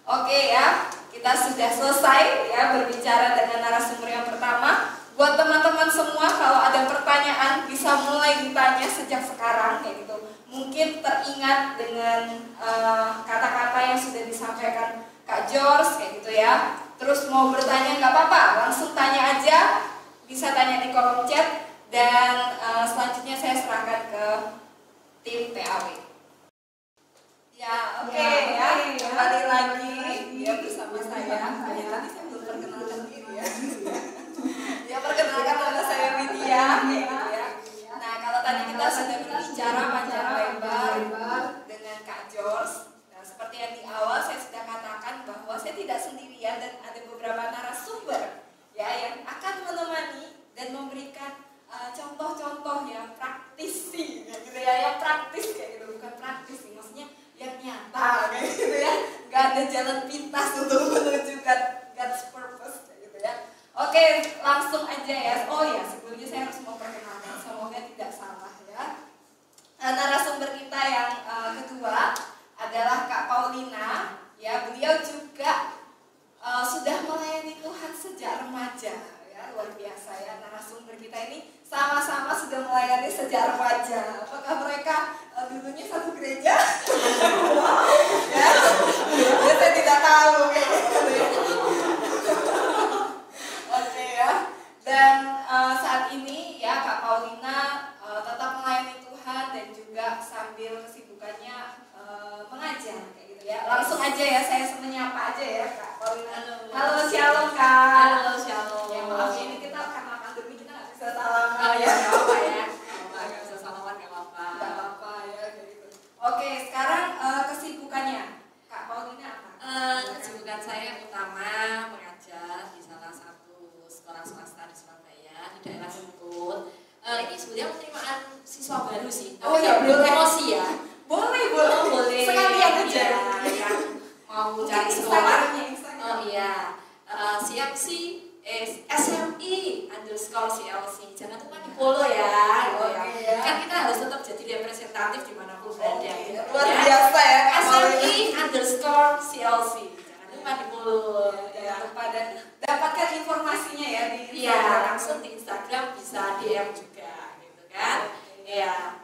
Oke ya, kita sudah selesai ya berbicara dengan narasumber yang pertama. Buat teman-teman semua, kalau ada pertanyaan bisa mulai ditanya sejak sekarang kayak gitu. Mungkin teringat dengan kata-kata yang sudah disampaikan Kak George kayak gitu ya. Terus mau bertanya nggak apa-apa, langsung tanya aja, bisa tanya di kolom chat. Dan selanjutnya saya serahkan ke tim PAW. Ya oke, ya kembali lagi ya bersama saya. Tadi saya belum perkenalkan diri ya. Ya perkenalkan nama saya Widya gitu ya. Nah kalau tadi kita sudah berbicara panjang lebar dengan Kak George. Nah seperti yang di awal saya sudah katakan bahwa saya tidak sendirian dan ada beberapa narasumber ya yang akan menemani dan memberikan contoh-contoh yang praktisi gitu ya, yang praktis kayak gitu, bukan praktis sih, maksudnya yang nyata kayak gitu ya. Gak ada jalan pintas untuk menuju God's purpose kayak gitu ya. Oke, langsung aja ya. Oh ya, sebelumnya saya harus memperkenalkan, semoga tidak salah ya. Narasumber kita yang kedua adalah Kak Paulina. Ya, beliau juga sudah melayani Tuhan sejak remaja. Ya, luar biasa ya. Narasumber kita ini sama-sama sudah melayani sejak remaja. Apakah mereka dulunya satu gereja? Ya, saya tidak tahu kayak gitu ya. Oke ya. Dan saat ini ya Kak Paulina tetap melayani Tuhan dan juga sambil kesibukannya mengajar kayak gitu ya. Langsung aja ya, saya menyapa aja ya Kak Paulina. Halo Shalom Kak. Halo Shalom. Ya maaf ini kita karena pandemi kita nggak bisa salaman. Oh ya nggak apa ya. Nggak bisa salaman nggak apa. Nggak apa ya kayak gitu. Oke, sekarang kesibukannya Kak Paulina apa? Kesibukan saya utama mengajar di salah satu sekolah swasta di Surabaya di daerah Sentul. Ini sebenarnya penerimaan siswa baru sih. Oh ya, belum boleh. emosi ya. Boleh. Boleh. Sekalian aja. Ya, yang mau cari sekolah. Oh iya. CMC SMI_CLC. Jangan lupa di follow ya. Gitu ya. Kan kita harus tetap jadi representatif dimanapun berada. Luar biasa ya Kak SMI_CLC. Jangan lupa di follow. Jangan lupa dan dapatkan informasinya ya di Iya, langsung di Instagram bisa DM juga gitu kan. Iya.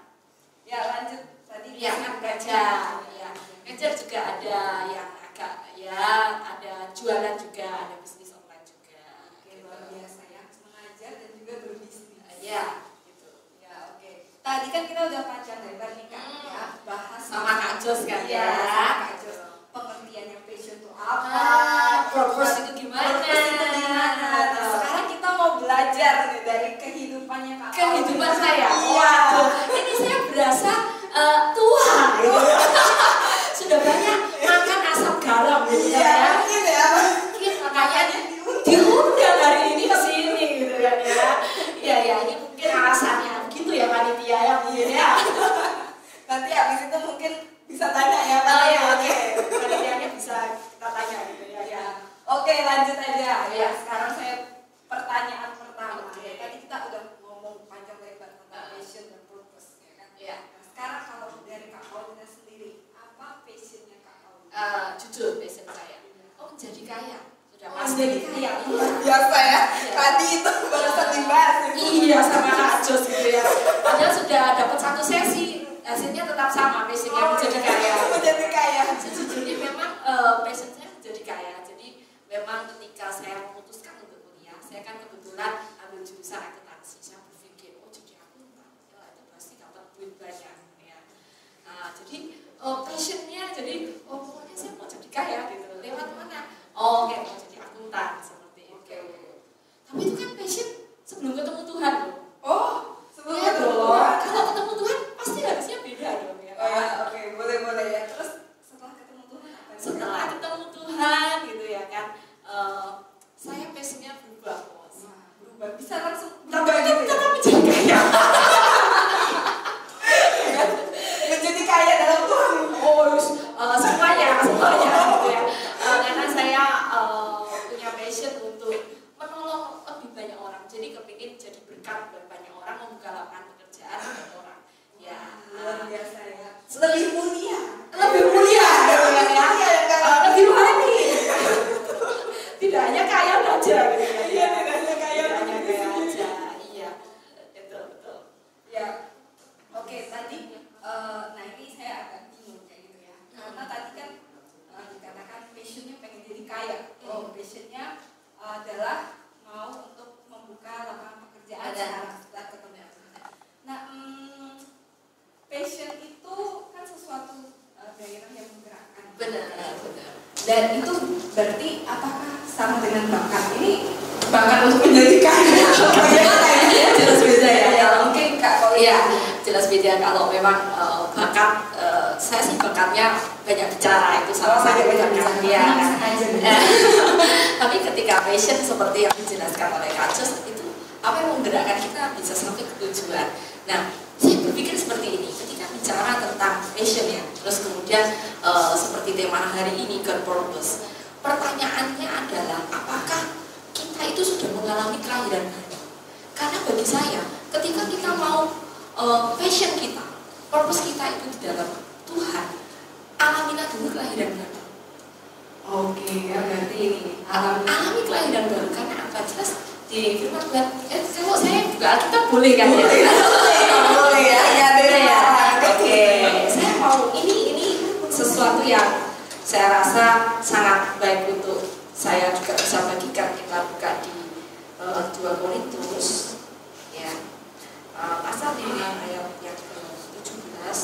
Ya lanjut tadi. Iya kan ngajar. Iya. Ngajar juga ada yang agak ya ada jualan juga, ada bisnis online juga. Oke, luar biasa ya, mengajar dan juga berbisnis. Iya, gitu. Ya, oke. Tadi kan kita udah panjang lebar nih Kak ya, bahas sama Kak Jos kan ya. ya. Kak Jos, pengertiannya passion itu apa? Purpose itu gimana? Purpose itu gimana? Nah, sekarang kita mau belajar nih dari kehidupannya Kak. Kehidupan saya. Iya. Waduh, ini saya berasa tua. Tadi itu barusan dibahas. Iya, sama Kak Jos gitu ya. Padahal sudah dapat satu sesi, hasilnya tetap sama, passionnya menjadi kaya. Menjadi kaya. Sejujurnya memang passion saya menjadi kaya. Jadi memang ketika saya memutuskan untuk kuliah, saya kan kebetulan ambil jurusan akuntansi. Saya berpikir, oh jadi akuntan, ya itu pasti dapat duit banyak. Ya. Nah, jadi passionnya, jadi pokoknya saya mau jadi kaya gitu. Lewat mana? Oh, oke, mau jadi akuntan seperti itu. Tapi itu kan passion sebelum ketemu Tuhan loh. Oh, sebelum Iya ketemu dong. Tuhan. Kalau ketemu Tuhan pasti harusnya beda dong ya. Oh ya, oke, boleh ya. Terus setelah ketemu Tuhan apa? Setelah ketemu Tuhan gitu ya kan, saya passionnya berubah bos. Berubah, bisa langsung Tapi berubah gitu ya? tetap menjadi kaya. Menjadi kaya dalam Tuhan. Semuanya gitu ya. Karena saya punya passion untuk menolong lebih banyak orang. Jadi kepingin jadi berkat buat banyak orang, membuka lapangan pekerjaan buat orang. Ya, Luar biasa ya. Lebih mulia. lebih mulia gitu ya. Lebih rohani. Tidak hanya kaya aja gitu ya. Iya, tidak hanya kaya Tidak hanya tapi kaya di sini. aja. Iya. Betul. Ya, oke tadi, nah ini saya agak bingung kayak gitu ya. Karena tadi kan dikatakan passionnya pengen jadi kaya. Oh, passionnya adalah mau untuk membuka lapangan pekerjaan setelah ketemu. Nah, passion itu kan sesuatu daerah yang menggerakkan. Benar. Dan itu berarti apakah sama dengan bakat? Ini bakat untuk menjadi kaya? Bagaimana ya? Jelas beda ya. Ya mungkin Kak kalau Iya, jelas beda kalau memang bakat. Saya sih bakatnya banyak bicara, itu sama saja banyak bicara. Iya. Tapi ketika passion seperti yang dijelaskan oleh Kak Jos, itu apa yang menggerakkan kita bisa sampai ke tujuan. Nah, saya berpikir seperti ini. Ketika bicara tentang passion ya, terus kemudian seperti tema hari ini, God purpose. Pertanyaannya adalah apakah kita itu sudah mengalami kelahiran baru? Karena bagi saya, ketika kita mau passion kita, purpose kita itu di dalam Tuhan, alamilah dulu kelahiran baru. Oke, ya berarti ini Alami kelahiran baru karena apa? Jelas di firman Tuhan. Kalau saya buka Alkitab boleh kan ya? boleh ya, nggak ada yang Ya. larang. Oke, saya mau ini sesuatu yang saya rasa sangat baik untuk saya juga bisa bagikan. Kita buka di 2 Korintus ya, pasal 5 ayat yang ke-17.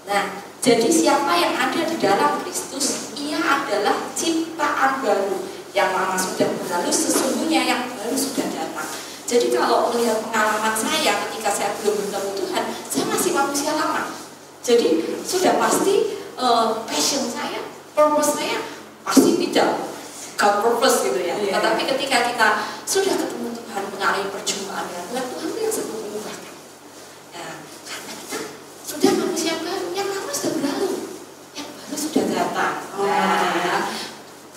Nah, jadi siapa yang ada di dalam Kristus, ia adalah ciptaan baru. Yang lama sudah berlalu, sesungguhnya yang baru sudah datang. Jadi kalau melihat pengalaman saya ketika saya belum bertemu Tuhan, saya masih manusia lama. Jadi sudah pasti passion saya, purpose saya pasti tidak God purpose gitu ya. Yeah. Tetapi ketika kita sudah ketemu Tuhan, mengalami perjumpaan dengan Tuhan, Tuhan itu yang sanggup mengubahkan. Nah, karena kita sudah manusia baru, yang lama sudah berlalu, yang baru sudah datang. Nah,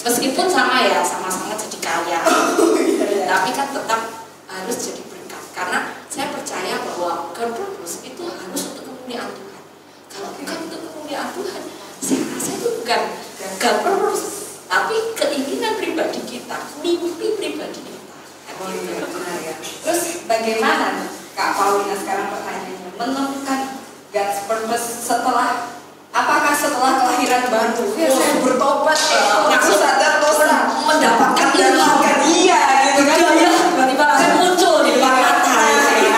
meskipun sama ya, sama-sama jadi kaya, tapi kan tetap harus jadi berkat. Karena saya percaya bahwa God purpose itu harus untuk kemuliaan Tuhan. Kalau bukan untuk kemuliaan Tuhan, saya rasa itu bukan God purpose, tapi keinginan pribadi kita, mimpi pribadi kita. Oh iya, benar ya. Terus bagaimana Kak Paulina sekarang pertanyaannya menemukan God's purpose setelah kelahiran baru? Ya, saya bertobat Maksud sadar dosa, mendapatkan iya gitu kan? ya, tiba-tiba langsung muncul di depan mata.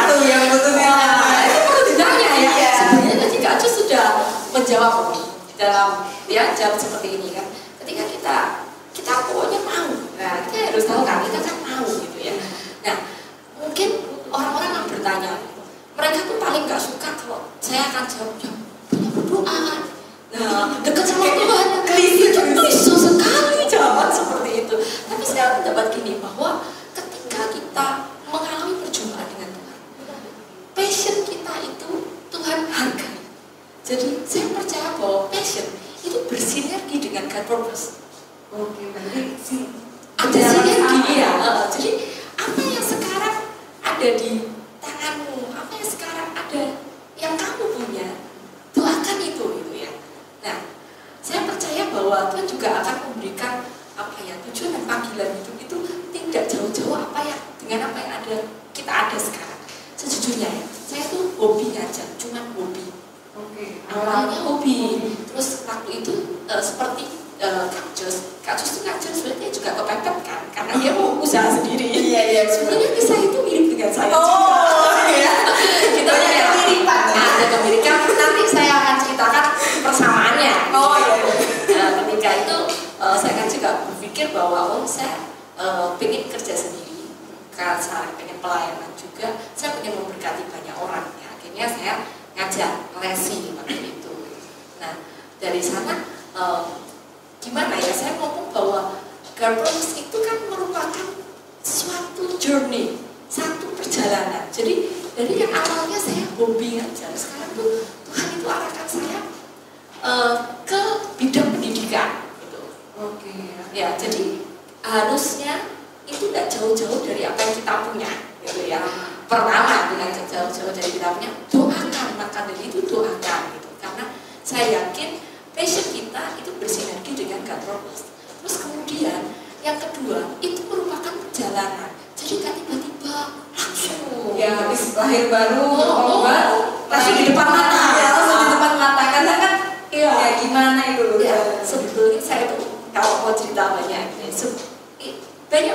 Itu yang betulnya. Itu perlu ditanya ya. Iya. Sebenarnya tadi Kak Acus sudah menjawab dalam jawab seperti ini kan. Ketika kita pokoknya mau. Nah, kita harus tahu kan, kita kan mau gitu ya. Nah, mungkin orang-orang yang bertanya, mereka tuh paling gak suka kalau saya akan jawab banyak berdoa. Nah, dekat sama Tuhan, itu klise sekali jawaban seperti itu. Tapi saya mendapat gini bahwa dengan apa yang kita ada sekarang. Sejujurnya ya, saya tuh hobi aja, cuma hobi. Awalnya hobi, terus waktu itu seperti Kak Jos itu ngajar sebenarnya juga kepepet kan, karena dia mau usaha sendiri. Iya. Sebenarnya kisah itu mirip dengan saya. Iya. Kita punya kemiripan. Ada kemiripan. Nanti saya akan ceritakan persamaannya. Ketika itu saya kan juga berpikir bahwa saya pengen kerja sendiri, karena saya pengen pelayanan juga, saya pengen memberkati banyak orang. Ya, akhirnya saya ngajar lesi waktu itu. Nah dari sana gimana ya, saya ngomong bahwa God Promise itu kan merupakan suatu journey, satu perjalanan. Jadi dari yang awalnya saya hobi aja, sekarang tuh Tuhan itu arahkan saya ke bidang pendidikan gitu. Ya, jadi harusnya itu tidak jauh-jauh dari apa yang kita punya gitu ya. Pertama, dengan jauh-jauh dari kita punya, doakan, maka dari itu doakan gitu. Karena saya yakin passion kita itu bersinergi dengan God Promise. Terus kemudian yang kedua itu merupakan perjalanan. Jadi kan tiba-tiba langsung Ya habis lahir baru, langsung di depan mata. Langsung di depan mata karena kan ya gimana itu? Ya, sebetulnya saya tuh kalau mau cerita banyak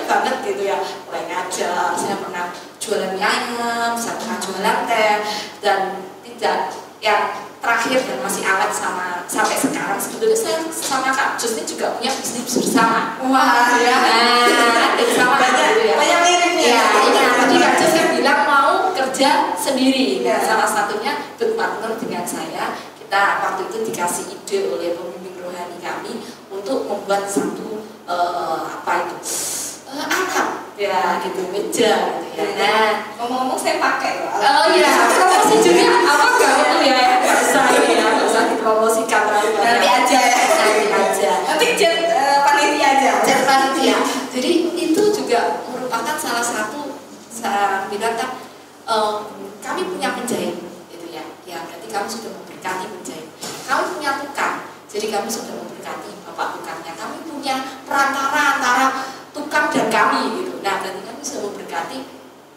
banget gitu ya. Mulai ngajar, saya pernah jualan mie ayam, saya pernah jualan teh, dan tidak yang terakhir dan masih awet sampai sekarang sebetulnya saya sama Kak Jos ini juga punya bisnis bersama. Wah ya. Bersama gitu ya. Banyak miripnya. Ya, tadi Kak Jos kan bilang mau kerja sendiri. Nah, salah satunya berpartner dengan saya. Kita waktu itu dikasih ide oleh pembimbing rohani kami untuk membuat satu atap ya gitu, meja gitu ya. Nah, ngomong-ngomong saya pakai loh. Oh iya, promosi juga apa enggak ya? Nggak usah dipromosikan terlalu banyak. Nanti aja ya. Nanti panitia aja. Panitia. Jadi itu juga merupakan salah satu, saya bilang kan kami punya penjahit gitu ya. Ya berarti kami sudah memberkati penjahit. Kami punya tukang, jadi kami sudah memberkati bapak tukangnya. Kami punya perantara antara tukang dan kami gitu. Nah berarti kami sudah memberkati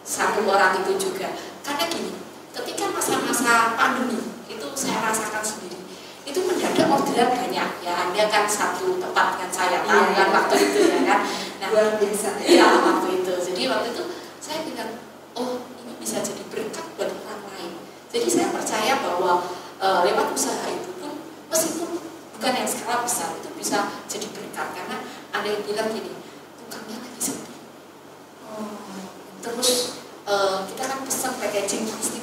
satu orang itu juga. Karena gini, ketika masa-masa pandemi itu saya rasakan sendiri, itu mendadak orderan banyak ya. Anda kan satu tempat dengan saya tahu kan waktu itu ya kan. Nah luar biasa ya waktu itu. Jadi waktu itu saya bilang, oh ini bisa jadi berkat buat orang lain. Jadi saya percaya bahwa lewat usaha itu pun meskipun bukan yang skala besar itu bisa jadi berkat. Karena ada yang bilang gini, tukangnya lagi sepi. Terus kita kan pesan packaging plastik,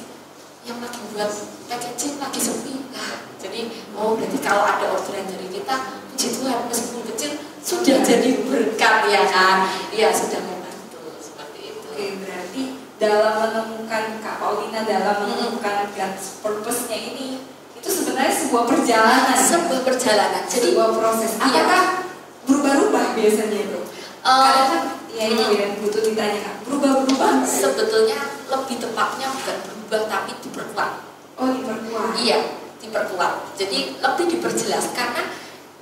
yang lagi buat packaging lagi sepi. Nah, jadi berarti kalau ada orderan dari kita, puji Tuhan meskipun kecil sudah jadi berkat ya kan? Iya sudah membantu seperti itu. Oke, berarti dalam menemukan Kak Paulina dalam menemukan God's purpose-nya ini itu sebenarnya sebuah perjalanan. Sebuah perjalanan. Jadi sebuah proses. Apakah berubah-ubah biasanya itu? Karena kan ya itu yang butuh ditanya Kak. Berubah-ubah? Sebetulnya lebih tepatnya bukan berubah tapi diperkuat. Oh diperkuat. Iya, diperkuat. Jadi lebih diperjelas karena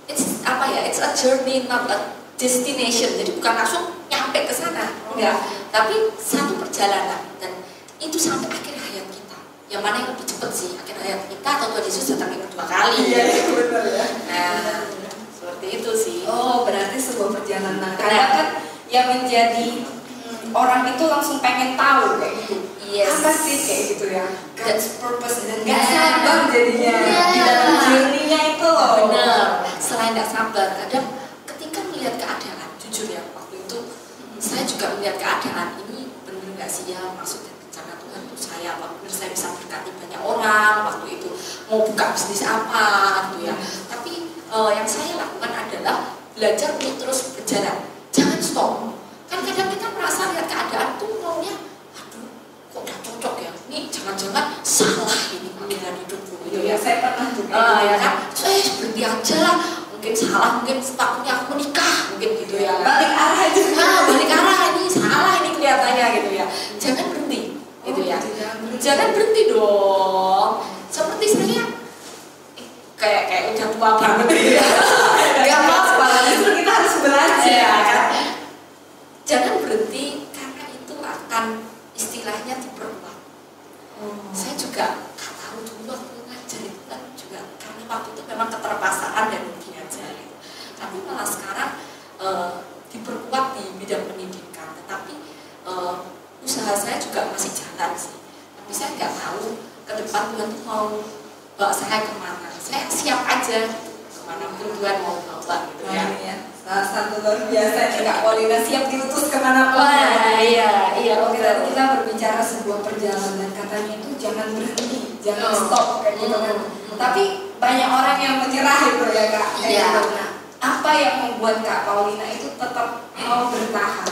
it's a journey not a destination. Jadi bukan langsung nyampe ke sana, enggak. Tapi satu perjalanan dan itu sampai akhir hayat kita. Yang mana yang lebih cepat sih, akhir hayat kita atau Tuhan Yesus datang yang kedua kali? Iya, benar ya. Nah, seperti itu sih. Oh, berarti sebuah perjalanan. Karena kan yang menjadi orang itu langsung pengen tahu kayak gitu. Yes. Apa sih kayak gitu ya? God's purpose dan gak sabar jadinya di dalam journey-nya itu loh. Benar. Selain gak sabar, kadang ketika melihat keadaan, jujur ya waktu itu saya juga melihat keadaan ini benar nggak sih ya maksud dan rencana Tuhan untuk saya, apa benar saya bisa berkati banyak orang waktu itu, mau buka bisnis apa gitu ya. Tapi yang saya lakukan adalah belajar untuk terus berjalan, jangan stop. Kan kadang kita merasa lihat keadaan tuh maunya, aduh kok gak cocok ya, ini jangan-jangan salah ini pilihan hidupku gitu ya. Saya pernah juga ya kan, saya berhenti aja lah, mungkin salah, mungkin sepatunya aku menikah, mungkin gitu ya. Balik arah aja. Balik arah ini salah ini kelihatannya gitu ya. Jangan berhenti, gitu ya. Jangan berhenti dong. Seperti saya, kayak udah tua banget gitu ya. Gak apa-apa, justru kita harus belajar ya kan. Jangan berhenti karena itu usaha saya juga masih jalan sih. Tapi saya nggak tahu ke depan Tuhan tuh mau bawa saya kemana. Saya siap aja kemana pun Tuhan mau bawa gitu ya. Salah satu luar biasa nih Kak Paulina, siap diutus kemana pun. Wah, iya. Oke, tadi kita berbicara sebuah perjalanan, katanya itu jangan berhenti, jangan stop kayak gitu kan. Tapi banyak orang yang menyerah itu ya Kak. Iya. Nah, apa yang membuat Kak Paulina itu tetap mau bertahan?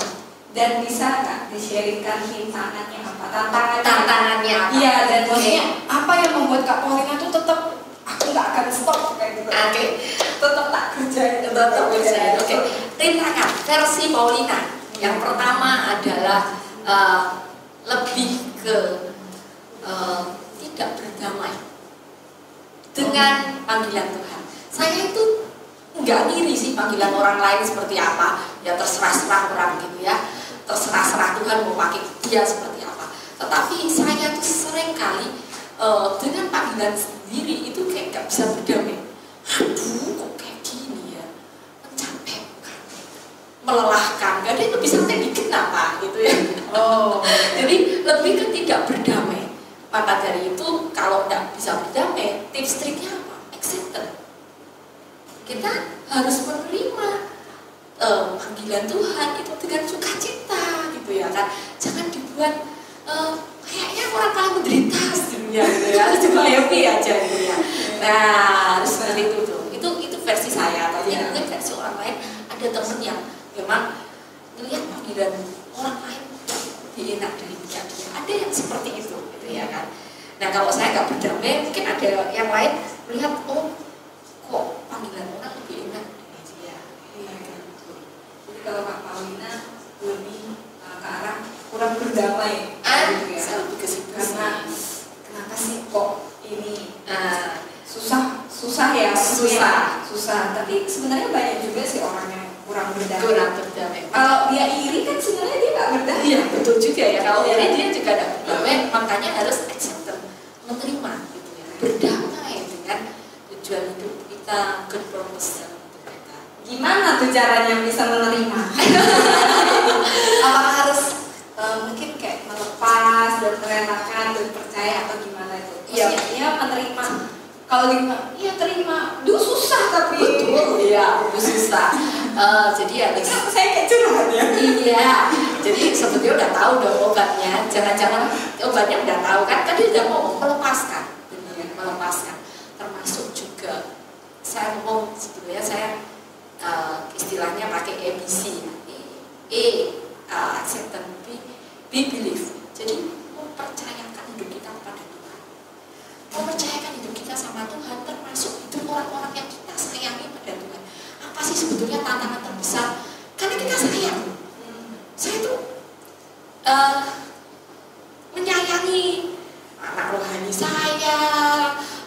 Dan bisa nggak di-sharingkan hintangannya apa, tantangannya apa? Iya, dan maksudnya apa yang membuat Kak Paulina itu tetap aku nggak akan stop kayak gitu. Oke. Tetap tak kerjain, Oke. Rintangan versi Paulina. Yang pertama adalah lebih ke tidak berdamai dengan panggilan Tuhan. Saya itu nggak iri sih panggilan orang lain seperti apa, ya terserah-serah orang gitu ya, terserah-serah Tuhan mau pakai dia seperti apa. Tetapi saya tuh sering kali dengan panggilan sendiri itu kayak nggak bisa berdamai. Aduh, kok kayak gini ya, mencapekkan, melelahkan. Gak ada yang lebih santai dikit apa gitu ya. Jadi lebih ke tidak berdamai. Maka dari itu kalau tidak bisa berdamai, tips triknya apa? Acceptance. Kita harus menerima panggilan Tuhan itu dengan sukacita gitu ya kan. Jangan dibuat kayaknya orang paling menderita di dunia gitu ya, cuma happy aja gitu ya. Nah, harus seperti itu tuh. Itu versi saya. Tapi mungkin versi orang lain ada temen yang memang melihat panggilan orang lain lebih enak dari dia. Ada yang seperti itu gitu ya kan. Nah, kalau saya nggak berdamai, mungkin ada yang lain melihat kok panggilan orang lebih enak dari dia. Iya kan. Jadi kalau Kak Paulina lebih ke arah kurang berdamai gitu ya. Saya lebih ke situ. Karena kenapa sih kok ini susah ya, susah. Tapi sebenarnya banyak juga sih orang yang kurang berdamai. Kalau dia iri kan sebenarnya dia nggak berdamai. Iya, betul juga ya. Kalau iri dia juga nggak berdamai, makanya harus acceptance, menerima gitu ya, berdamai dengan tujuan hidup kita, good purpose dalam hidup kita. Gimana tuh caranya bisa menerima? Apakah harus mungkin kayak melepas dan merelakan dan percaya atau gimana itu? Iya, menerima. Kalau gimana? Iya terima. Duh susah tapi. Betul, iya, susah. Jadi harus. Saya kayak curhat ya. Iya. Jadi sebetulnya udah tahu dong obatnya. Jangan-jangan obatnya udah tahu kan? Tadi udah mau melepaskan, melepaskan. Termasuk juga saya ngomong sebetulnya saya istilahnya pakai ABC. Acceptance, B believe. Jadi mempercayakan hidup kita kepada Tuhan. Mempercayakan hidup kita sama Tuhan, termasuk hidup orang-orang yang kita sayangi pada Tuhan. Apa sih sebetulnya tantangan terbesar? Karena kita sayang. Saya tuh menyayangi anak rohani saya,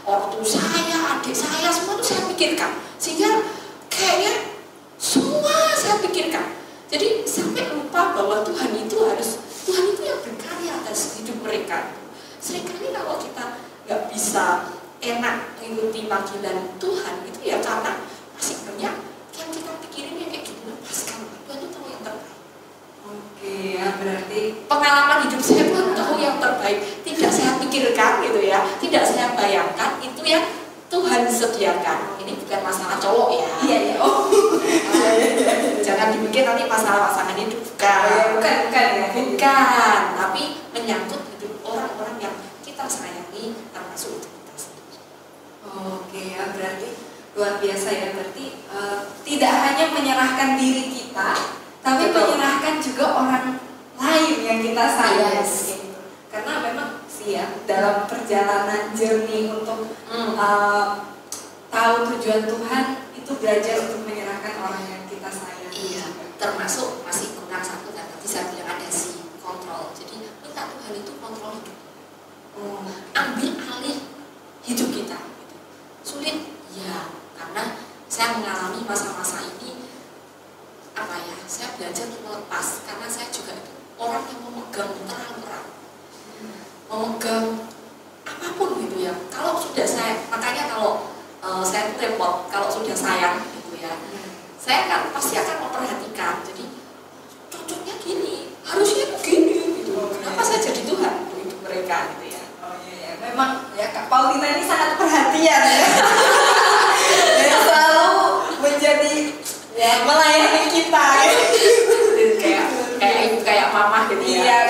ortu saya, adik saya, semua tuh saya pikirkan. Sehingga kayaknya semua saya pikirkan. Jadi sampai lupa bahwa Tuhan itu yang berkarya atas hidup mereka. Seringkali kalau kita nggak bisa enak mengikuti panggilan Tuhan itu ya karena masih banyak yang kita pikirin yang kayak gitu. Lepaskan, Tuhan itu tahu yang terbaik. Oke, ya berarti Pengalaman hidup saya Tuhan tahu yang terbaik. Tidak saya pikirkan gitu ya, tidak saya bayangkan, itu yang Tuhan sediakan. Ini bukan masalah cowok ya. Iya. Jangan dipikir nanti masalah pasangan hidup, bukan. Bukan, tapi menyangkut hidup orang-orang yang kita sayangi, termasuk hidup kita sendiri. Oke, ya berarti luar biasa ya. Berarti tidak hanya menyerahkan diri kita, tapi menyerahkan juga orang lain yang kita sayang. Yes. Karena memang sih ya dalam perjalanan journey untuk tahu tujuan Tuhan itu belajar untuk menyerahkan orang yang kita sayang. Iya, termasuk masih kurang satu kan tadi saya bilang ada si kontrol. Jadi minta Tuhan itu kontrol hidup. Ambil alih hidup kita. Sulit, ya, karena saya mengalami masa-masa ini saya belajar untuk melepas karena saya juga itu orang yang memegang terlalu erat, memegang apapun gitu ya. Kalau sudah makanya kalau saya itu repot kalau sudah sayang gitu ya, saya kan pasti akan memperhatikan. Jadi cocoknya gini, harusnya begini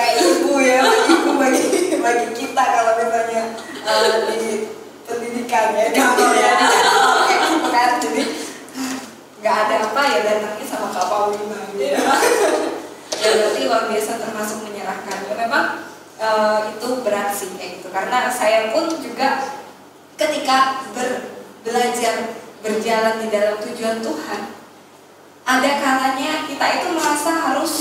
kayak ibu ya, ibu bagi kita kalau misalnya di pendidikan ya, kantor ya, kayak gitu kan. Jadi nggak ada apa ya datangnya sama Kak Paulina gitu. Ya berarti luar biasa termasuk menyerahkan. Ya memang itu berat sih kayak gitu. Karena saya pun juga ketika belajar berjalan di dalam tujuan Tuhan, ada kalanya kita itu merasa harus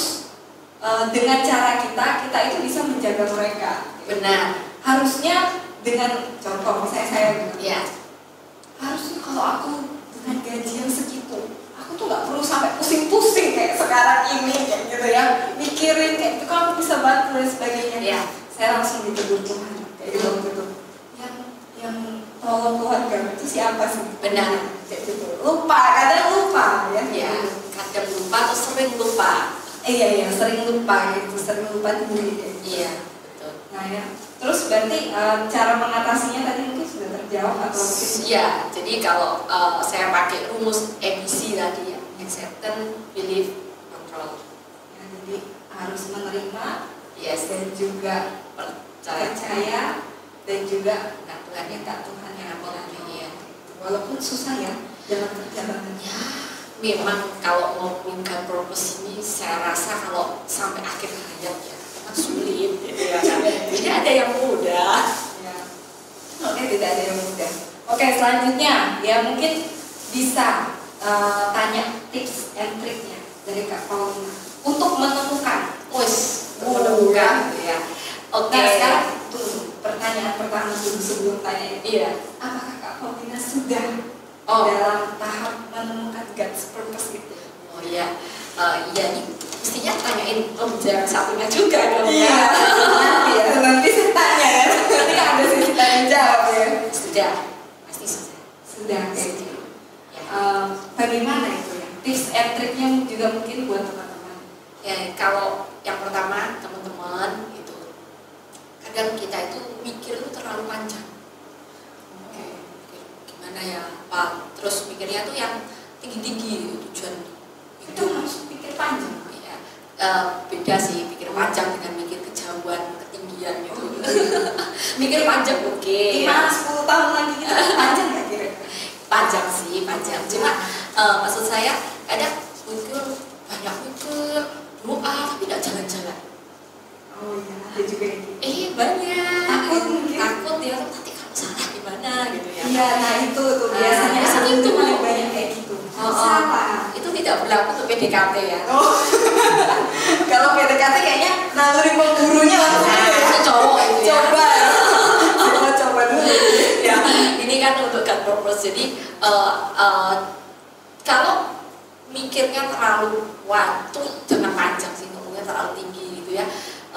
dengan cara kita itu bisa menjaga mereka. Benar. Harusnya dengan contoh misalnya saya bilang, Ya. harusnya kalau aku dengan gaji yang segitu, aku tuh nggak perlu sampai pusing-pusing kayak sekarang ini kayak gitu ya, mikirin kayak gitu kalau aku bisa bantu dan sebagainya. Ya. Saya langsung ditegur Tuhan kayak gitu. Yang tolong Tuhan kamu itu siapa sih? Benar. Kayak gitu. Kadang lupa ya. Ya, kadang lupa atau sering lupa. Iya, sering lupa gitu, sering lupa diri kayak gitu. Iya, betul. Nah ya, terus berarti cara mengatasinya tadi mungkin sudah terjawab atau mungkin? Iya, jadi kalau saya pakai rumus ABC tadi ya, acceptance, belief, control. Ya, jadi harus menerima, Yes, dan juga percaya dan juga Tuhan yang minta Tuhan yang memulai ya. Walaupun susah ya dalam perjalanannya. Memang kalau ngomongin God purpose ini, saya rasa kalau sampai akhir hayat ya memang sulit gitu ya kan. Tidak ada yang mudah. Ya. Oke, tidak ada yang mudah. Oke, selanjutnya ya mungkin bisa tanya tips and triknya dari Kak Paulina untuk menemukan, menemukan gitu ya. Oke. Nah, sekarang tuh pertanyaan pertama dulu sebelum tanya ini. Iya. Apakah Kak Paulina sudah dalam tahap menemukan God's purpose itu? Oh iya, iya nih. Mestinya tanyain pembelajaran satunya juga dong. Iya. Nanti saya tanya ya. Nanti ada sesi tanya jawab ya. Sudah, pasti sudah. Sudah kayak gitu. Ya. Bagaimana itu ya? Tips and triknya juga mungkin buat teman-teman. Ya, kalau yang pertama teman-teman itu kadang kita itu mikir itu terlalu panjang. Gimana ya, apa? Terus mikirnya tuh yang tinggi-tinggi tujuan Itu harus pikir panjang. Ya, beda sih pikir panjang dengan mikir kejauhan, ketinggian gitu. Mikir panjang oke. Gimana 10 tahun lagi kita panjang nggak kira-kira? Panjang sih, panjang. Cuma maksud saya kadang banyak mikir doa tapi tidak jalan-jalan. Oh iya, ada juga yang gitu. Banyak. Takut mungkin. Takut ya, nanti kalau salah gimana gitu ya. Iya, nah itu tuh biasanya biasanya itu itu. paling banyak kayak gitu. Salah. Itu tidak berlaku untuk PDKT ya. Oh. Kalau PDKT kayaknya naluri pemburunya langsung Itu cowok itu ya. Coba dulu. Ya, ini kan untuk God purpose. Jadi kalau mikirnya terlalu jangan panjang sih, ngomongnya terlalu tinggi gitu ya.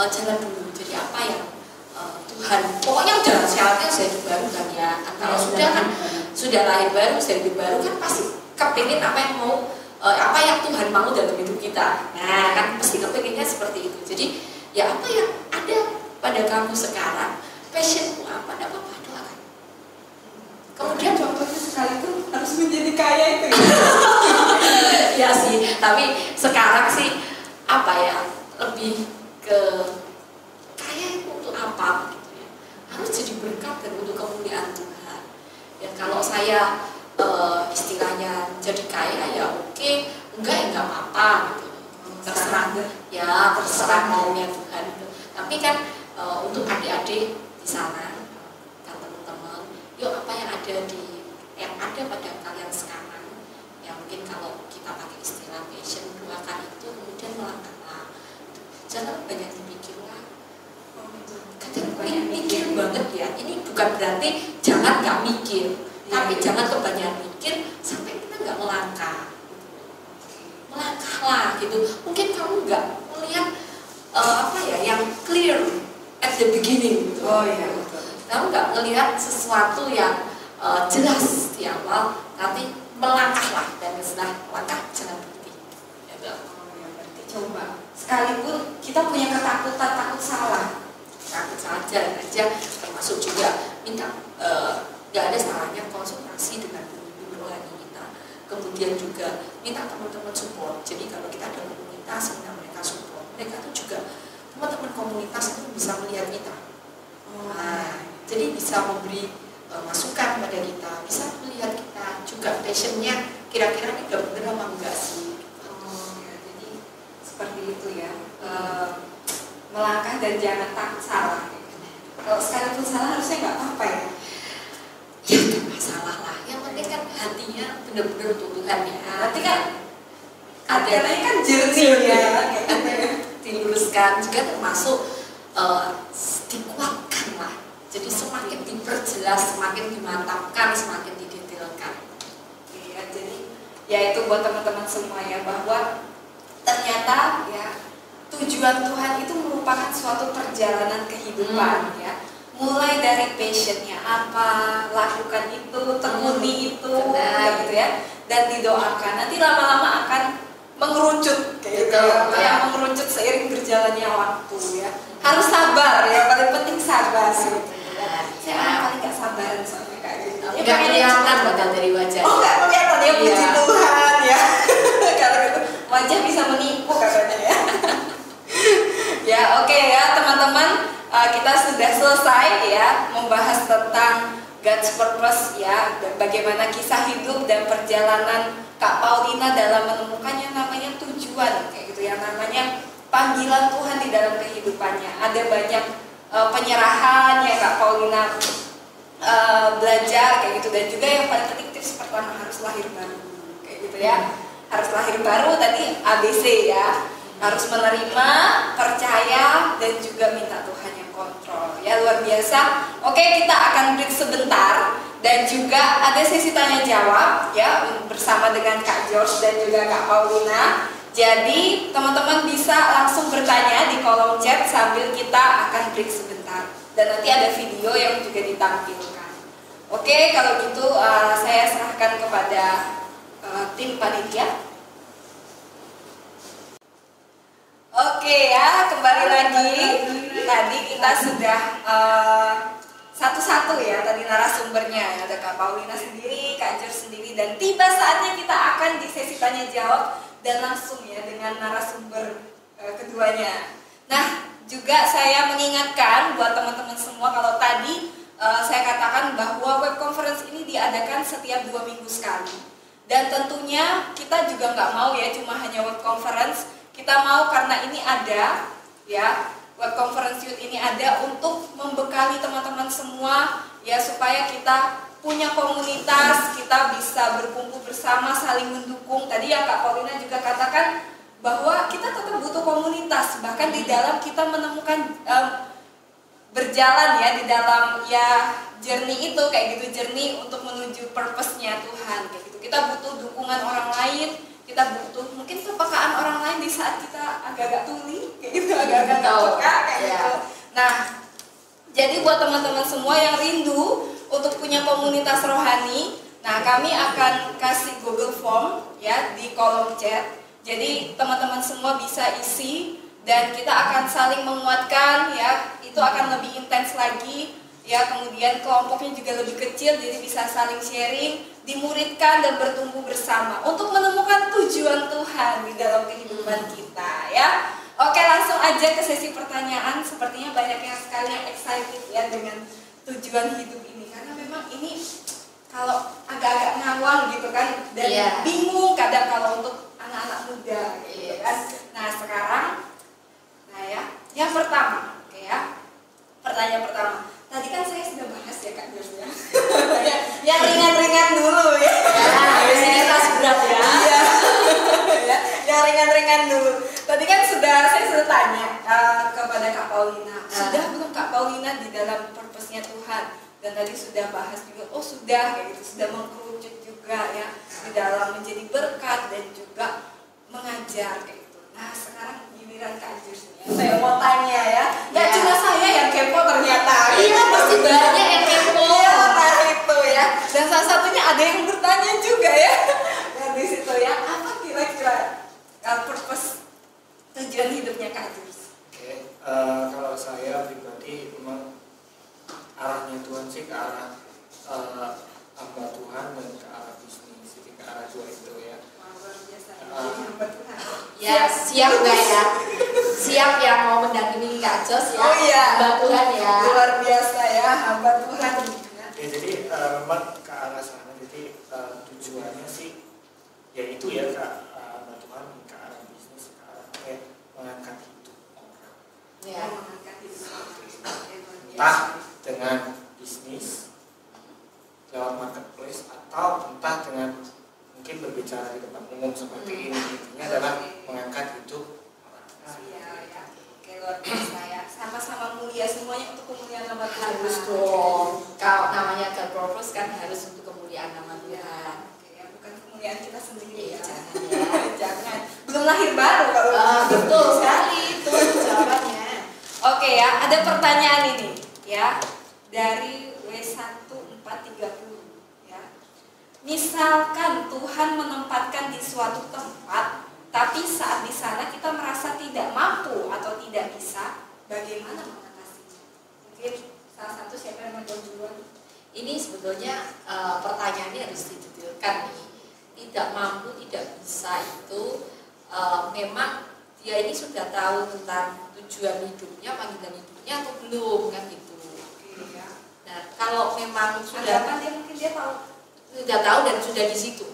Jalan dulu. Jadi apa yang Tuhan, pokoknya udah syaratnya saya hidup baru kan ya. Kalau sudah lahir baru, saya hidup baru kan pasti kepingin apa yang Tuhan mau dalam hidup kita. Nah kan pasti kepinginnya seperti itu. Jadi ya apa yang ada pada kamu sekarang, passionmu apa, tidak apa-apa, doakan. Kemudian contohnya sekalipun harus menjadi kaya itu ya. Ya sih, tapi sekarang sih apa ya, lebih ke kaya itu untuk apa gitu ya. Harus jadi berkat dan untuk kemuliaan Tuhan. Ya kalau saya istilahnya jadi kaya ya oke, enggak ya enggak apa-apa gitu. Terserah maunya Tuhan gitu. Tapi kan untuk adik-adik di sana dan teman-teman, yuk apa yang ada pada kalian sekarang, ya mungkin kalau kita pakai istilah passion, doakan itu kemudian melangkahlah. Jangan banyak dipikirlah. Kadang banyak mikir banget ya. Ini bukan berarti jangan nggak mikir, tapi jangan kebanyakan mikir sampai kita nggak melangkah. Melangkahlah gitu. Mungkin kamu nggak melihat yang clear at the beginning gitu. Oh iya betul. Kamu nggak melihat sesuatu yang jelas di awal, nanti melangkahlah dan setelah melangkah jangan berhenti. Ya, berarti coba. Sekalipun kita punya ketakutan takut salah, takut saja aja, termasuk juga minta nggak ada salahnya konsultasi dengan guru rohani kita. Kemudian juga minta teman-teman support. Jadi kalau kita ada komunitas, minta mereka support. Mereka tuh juga teman-teman komunitas komunitas itu bisa melihat kita. Nah, jadi bisa memberi masukan pada kita, bisa melihat kita juga passionnya kira-kira ini udah bener apa enggak sih. Ya, jadi seperti itu ya, melangkah dan jangan takut salah. Kalau sekalipun salah harusnya nggak apa-apa ya. Ya nggak masalah lah, yang penting kan hatinya bener-bener untuk Tuhan ya. Nanti kan katanya kan jernih ya, diluruskan juga termasuk dikuatkan lah. Jadi semakin diperjelas, semakin dimantapkan, semakin didetailkan. Iya, jadi ya itu buat teman-teman semua ya, bahwa ternyata ya tujuan Tuhan itu merupakan suatu perjalanan kehidupan ya. Mulai dari passionnya apa, lakukan itu, tekuni itu, gitu ya, dan didoakan. Nanti lama-lama akan mengerucut, kayak gitu, ya, mengerucut seiring berjalannya waktu ya. Harus sabar ya, paling penting sabar gitu. Saya paling nggak sabaran soalnya kayak gitu. Nggak kelihatan bakal dari wajah. Oh nggak kelihatan ya, puji Tuhan ya. Kalau gitu wajah bisa menipu katanya ya. Ya oke ya teman-teman, kita sudah selesai ya membahas tentang God's purpose ya, dan bagaimana kisah hidup dan perjalanan Kak Paulina dalam menemukan yang namanya tujuan kayak gitu, yang namanya panggilan Tuhan di dalam kehidupannya. Ada banyak penyerahan yang Kak Paulina belajar kayak gitu, dan juga yang paling penting tips pertama harus lahir baru kayak gitu ya. Harus lahir baru tadi ABC ya. Harus menerima, percaya, dan juga minta Tuhan yang kontrol. Ya luar biasa. Oke, kita akan break sebentar, dan juga ada sesi tanya jawab ya bersama dengan Kak George dan juga Kak Paulina. Jadi teman-teman bisa langsung bertanya di kolom chat sambil kita akan break sebentar. Dan nanti ada video yang juga ditampilkan. Oke, kalau gitu saya serahkan kepada tim panitia. Oke ya, kembali lagi. Tadi kita sudah satu-satu ya, tadi narasumbernya ada Kak Paulina sendiri, Kak George sendiri, dan tiba saatnya kita akan di sesi tanya jawab dan langsung ya dengan narasumber keduanya. Nah, juga saya mengingatkan buat teman-teman semua, kalau tadi saya katakan bahwa web conference ini diadakan setiap 2 minggu sekali. Dan tentunya kita juga nggak mau ya cuma hanya web conference. Kita mau karena ini ada ya, web conference youth ini ada untuk membekali teman-teman semua ya, supaya kita punya komunitas, kita bisa berkumpul bersama, saling mendukung. Tadi yang Kak Paulina juga katakan bahwa kita tetap butuh komunitas, bahkan di dalam kita menemukan berjalan ya di dalam ya journey itu kayak gitu, journey untuk menuju purpose-nya Tuhan kayak gitu. Kita butuh dukungan orang lain. Kita butuh mungkin kepekaan orang lain di saat kita agak-agak tuli kayak gitu, agak-agak peka kayak gitu. Nah, jadi buat teman-teman semua yang rindu untuk punya komunitas rohani, nah kami akan kasih Google Form ya di kolom chat. Jadi teman-teman semua bisa isi dan kita akan saling menguatkan ya. Itu akan lebih intens lagi ya, kemudian kelompoknya juga lebih kecil, jadi bisa saling sharing, dimuridkan dan bertumbuh bersama untuk menemukan tujuan Tuhan di dalam kehidupan kita ya. Oke, langsung aja ke sesi pertanyaan. Sepertinya banyak yang sekali yang excited ya dengan tujuan hidup ini, karena memang ini kalau agak-agak ngawang gitu kan, dan bingung kadang kalau untuk anak-anak muda gitu kan. Nah sekarang, nah ya, yang pertama, oke ya, pertanyaan pertama. Tadi kan saya sudah bahas ya Kak George ya. Yang ringan-ringan dulu ya. Habis ini kelas berat ya. Iya. Yang ringan-ringan dulu. Tadi kan saya sudah tanya kepada Kak Paulina. Sudah belum Kak Paulina di dalam purpose-nya Tuhan? Dan tadi sudah bahas juga, oh sudah kayak gitu, sudah mengkerucut juga ya di dalam menjadi berkat dan juga mengajar kayak gitu. Nah sekarang giliran Kak George ya. Saya mau tanya ya. Gak cuma saya yang kepo ternyata. Iya, pasti banyak yang kepo. Iya, nah itu ya. Dan salah satunya ada yang bertanya juga ya. Nah di situ ya, apa kira-kira purpose tujuan hidupnya Kak George? Oke, kalau saya pribadi memang arahnya Tuhan sih ke arah hamba Tuhan dan ke arah bisnis, jadi ke arah dua itu ya. Luar biasa. Hamba Tuhan. Ya, siap nggak ya? siap yang mau mendampingi Kak Jos ya. Oh iya. Hamba Tuhan ya. Luar biasa ya, hamba Tuhan. Ya, jadi memang ke arah sana. Jadi tujuannya sih ya itu ya Kak, Tuhan ke arah bisnis, ke arah mengangkat hidup orang. Ya. Mengangkat hidup orang. Entah dengan bisnis lewat marketplace atau entah dengan mungkin berbicara di depan umum seperti ini. Intinya adalah mengangkat hidup orang. Iya ya. Oke, luar biasa ya. Sama-sama mulia semuanya untuk kemuliaan nama Tuhan. Harus dong. Kalau namanya God Purpose kan harus untuk kemuliaan nama Tuhan. Oke, ya, bukan kemuliaan kita sendiri ya. Jangan ya. Jangan. Belum lahir baru kalau Betul sekali itu jawabannya. Oke ya, ada pertanyaan ini ya dari W1430 ya. Misalkan Tuhan menempatkan di suatu tempat, tapi saat di sana kita merasa tidak mampu atau tidak bisa, bagaimana mengatasinya? Mungkin salah satu siapa yang mau jawab duluan? Ini sebetulnya pertanyaannya harus didetailkan nih. Tidak mampu, tidak bisa itu memang dia ini sudah tahu tentang tujuan hidupnya, panggilan hidupnya atau belum kan gitu. Oke ya. Nah kalau memang sudah dia tahu. Sudah tahu dan sudah di situ.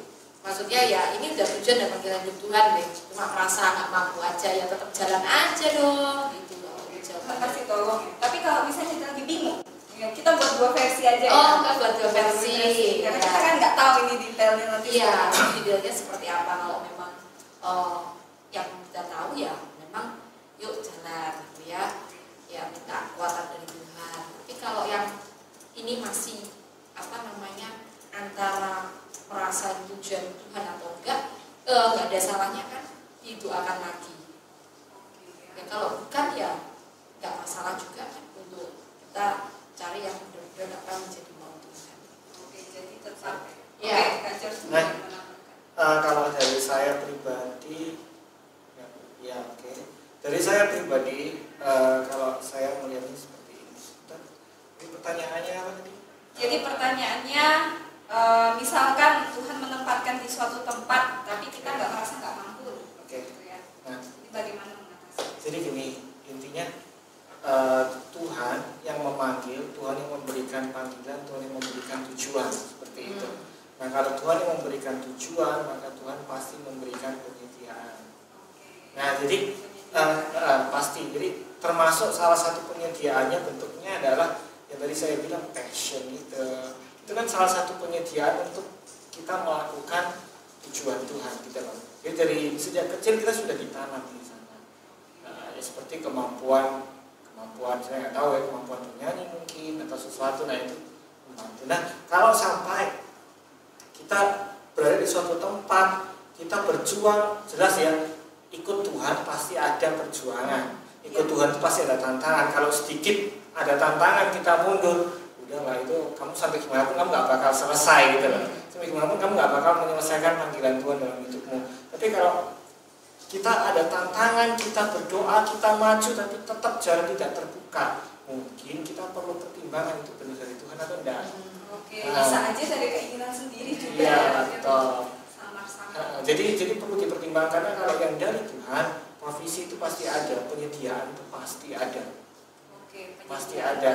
Maksudnya ya ini udah tujuan dan panggilan hidup Tuhan deh. Cuma merasa nggak mampu aja ya tetap jalan aja dong. Gitu loh. Makasih tolong. Tapi kalau misalnya kita lagi bingung, ya, kita buat dua versi aja. Oh, ya. enggak buat dua versi. Karena Ya. kita kan nggak tahu ini detailnya nanti. Iya, detailnya seperti apa kalau memang yang kita tahu ya memang yuk jalan gitu ya. Ya minta kekuatan dari Tuhan. Tapi kalau yang ini masih antara merasa tujuan Tuhan atau enggak ada salahnya kan didoakan lagi. Ya kalau bukan ya nggak masalah juga kan untuk kita cari yang benar-benar akan menjadi mau Tuhan. Oke, jadi tetap ya. Kalau dari saya pribadi dari saya pribadi kalau saya melihatnya seperti ini. Ini pertanyaannya apa tadi? Jadi pertanyaannya misalkan Tuhan menempatkan di suatu tempat tapi kita nggak merasa nggak mampu. Oke. Gitu ya. Nah, ini bagaimana mengatasi? jadi gini, intinya Tuhan yang memanggil, Tuhan yang memberikan panggilan, Tuhan yang memberikan tujuan seperti itu. Nah, kalau Tuhan yang memberikan tujuan, maka Tuhan pasti memberikan penyediaan. Nah, jadi pasti. Jadi termasuk salah satu penyediaannya bentuknya adalah yang tadi saya bilang passion itu. Itu kan salah satu penyediaan untuk kita melakukan tujuan Tuhan kita loh. Jadi dari sejak kecil kita sudah ditanam di sana. Ya seperti kemampuan saya nggak tahu ya, kemampuan bernyanyi mungkin atau sesuatu, nah itu membantu. Nah kalau sampai kita berada di suatu tempat, kita berjuang, jelas ya ikut Tuhan pasti ada perjuangan. Ikut Tuhan itu pasti ada tantangan. Kalau sedikit ada tantangan kita mundur, udahlah itu kamu sampai gimana pun kamu nggak bakal selesai gitu loh. Sampai gimana pun kamu nggak bakal menyelesaikan panggilan Tuhan dalam hidupmu. Tapi kalau kita ada tantangan, kita berdoa, kita maju, tapi tetap jalan tidak terbuka, mungkin kita perlu pertimbangan itu benar dari Tuhan atau enggak. Oke, bisa aja dari keinginan sendiri juga. Iya, ya, betul. Samar-samar. Jadi perlu dipertimbangkan karena kalau yang dari Tuhan, provisi itu pasti ada, penyediaan itu pasti ada. Oke, Pasti ada.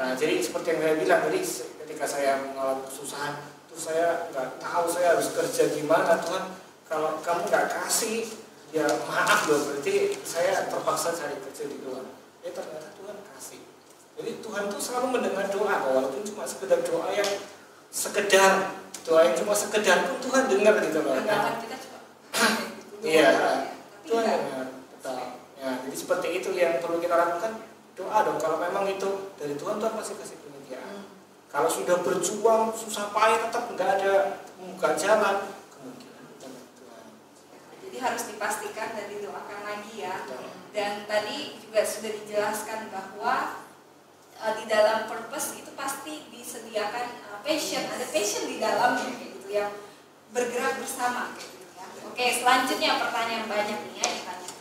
Nah, jadi seperti yang saya bilang tadi, ketika saya mengalami kesusahan, tuh saya nggak tahu saya harus kerja gimana. Tuhan, kalau kamu nggak kasih, ya maaf loh, berarti saya terpaksa cari kerja di luar. Ya ternyata Tuhan kasih. Jadi Tuhan tuh selalu mendengar doa, walaupun cuma sekedar doa yang sekedar, doa yang cuma sekedar pun Tuhan dengar gitu loh. Nah, kita coba. Iya, Tuhan dengar. Betul. Ya, jadi seperti itu yang perlu kita lakukan. Doa dong, kalau memang itu dari Tuhan, Tuhan pasti kasih penyediaan. Kalau sudah berjuang susah payah tetap nggak jalan, kemungkinan bukan Tuhan. Jadi harus dipastikan dan didoakan lagi ya. Dan tadi juga sudah dijelaskan bahwa di dalam purpose itu pasti disediakan passion, ada passion di dalamnya kayak gitu yang bergerak bersama kayak gitu ya. Oke, selanjutnya pertanyaan banyak nih ya ditanya.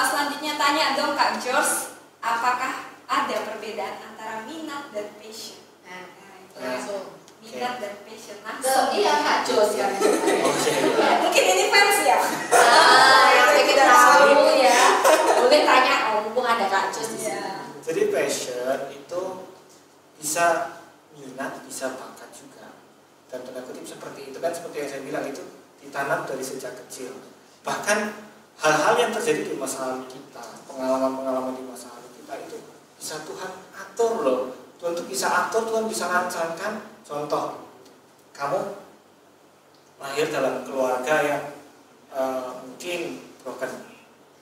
Selanjutnya tanya dong Kak George, apakah ada perbedaan antara minat dan passion? Nah itu langsung minat dan passion langsung. Iya Kak Jos kan. Mungkin ini fans ya. Yang pengen tahu ya, boleh tanya Jadi passion itu bisa minat, bisa bakat juga. Dan tanda kutip seperti itu kan, seperti yang saya bilang itu ditanam dari sejak kecil. Bahkan hal-hal yang terjadi di masa lalu kita, pengalaman-pengalaman di masa lalu kita itu bisa Tuhan atur loh. Tuhan tuh bisa atur, Tuhan bisa lancarkan. Contoh, kamu lahir dalam keluarga yang mungkin broken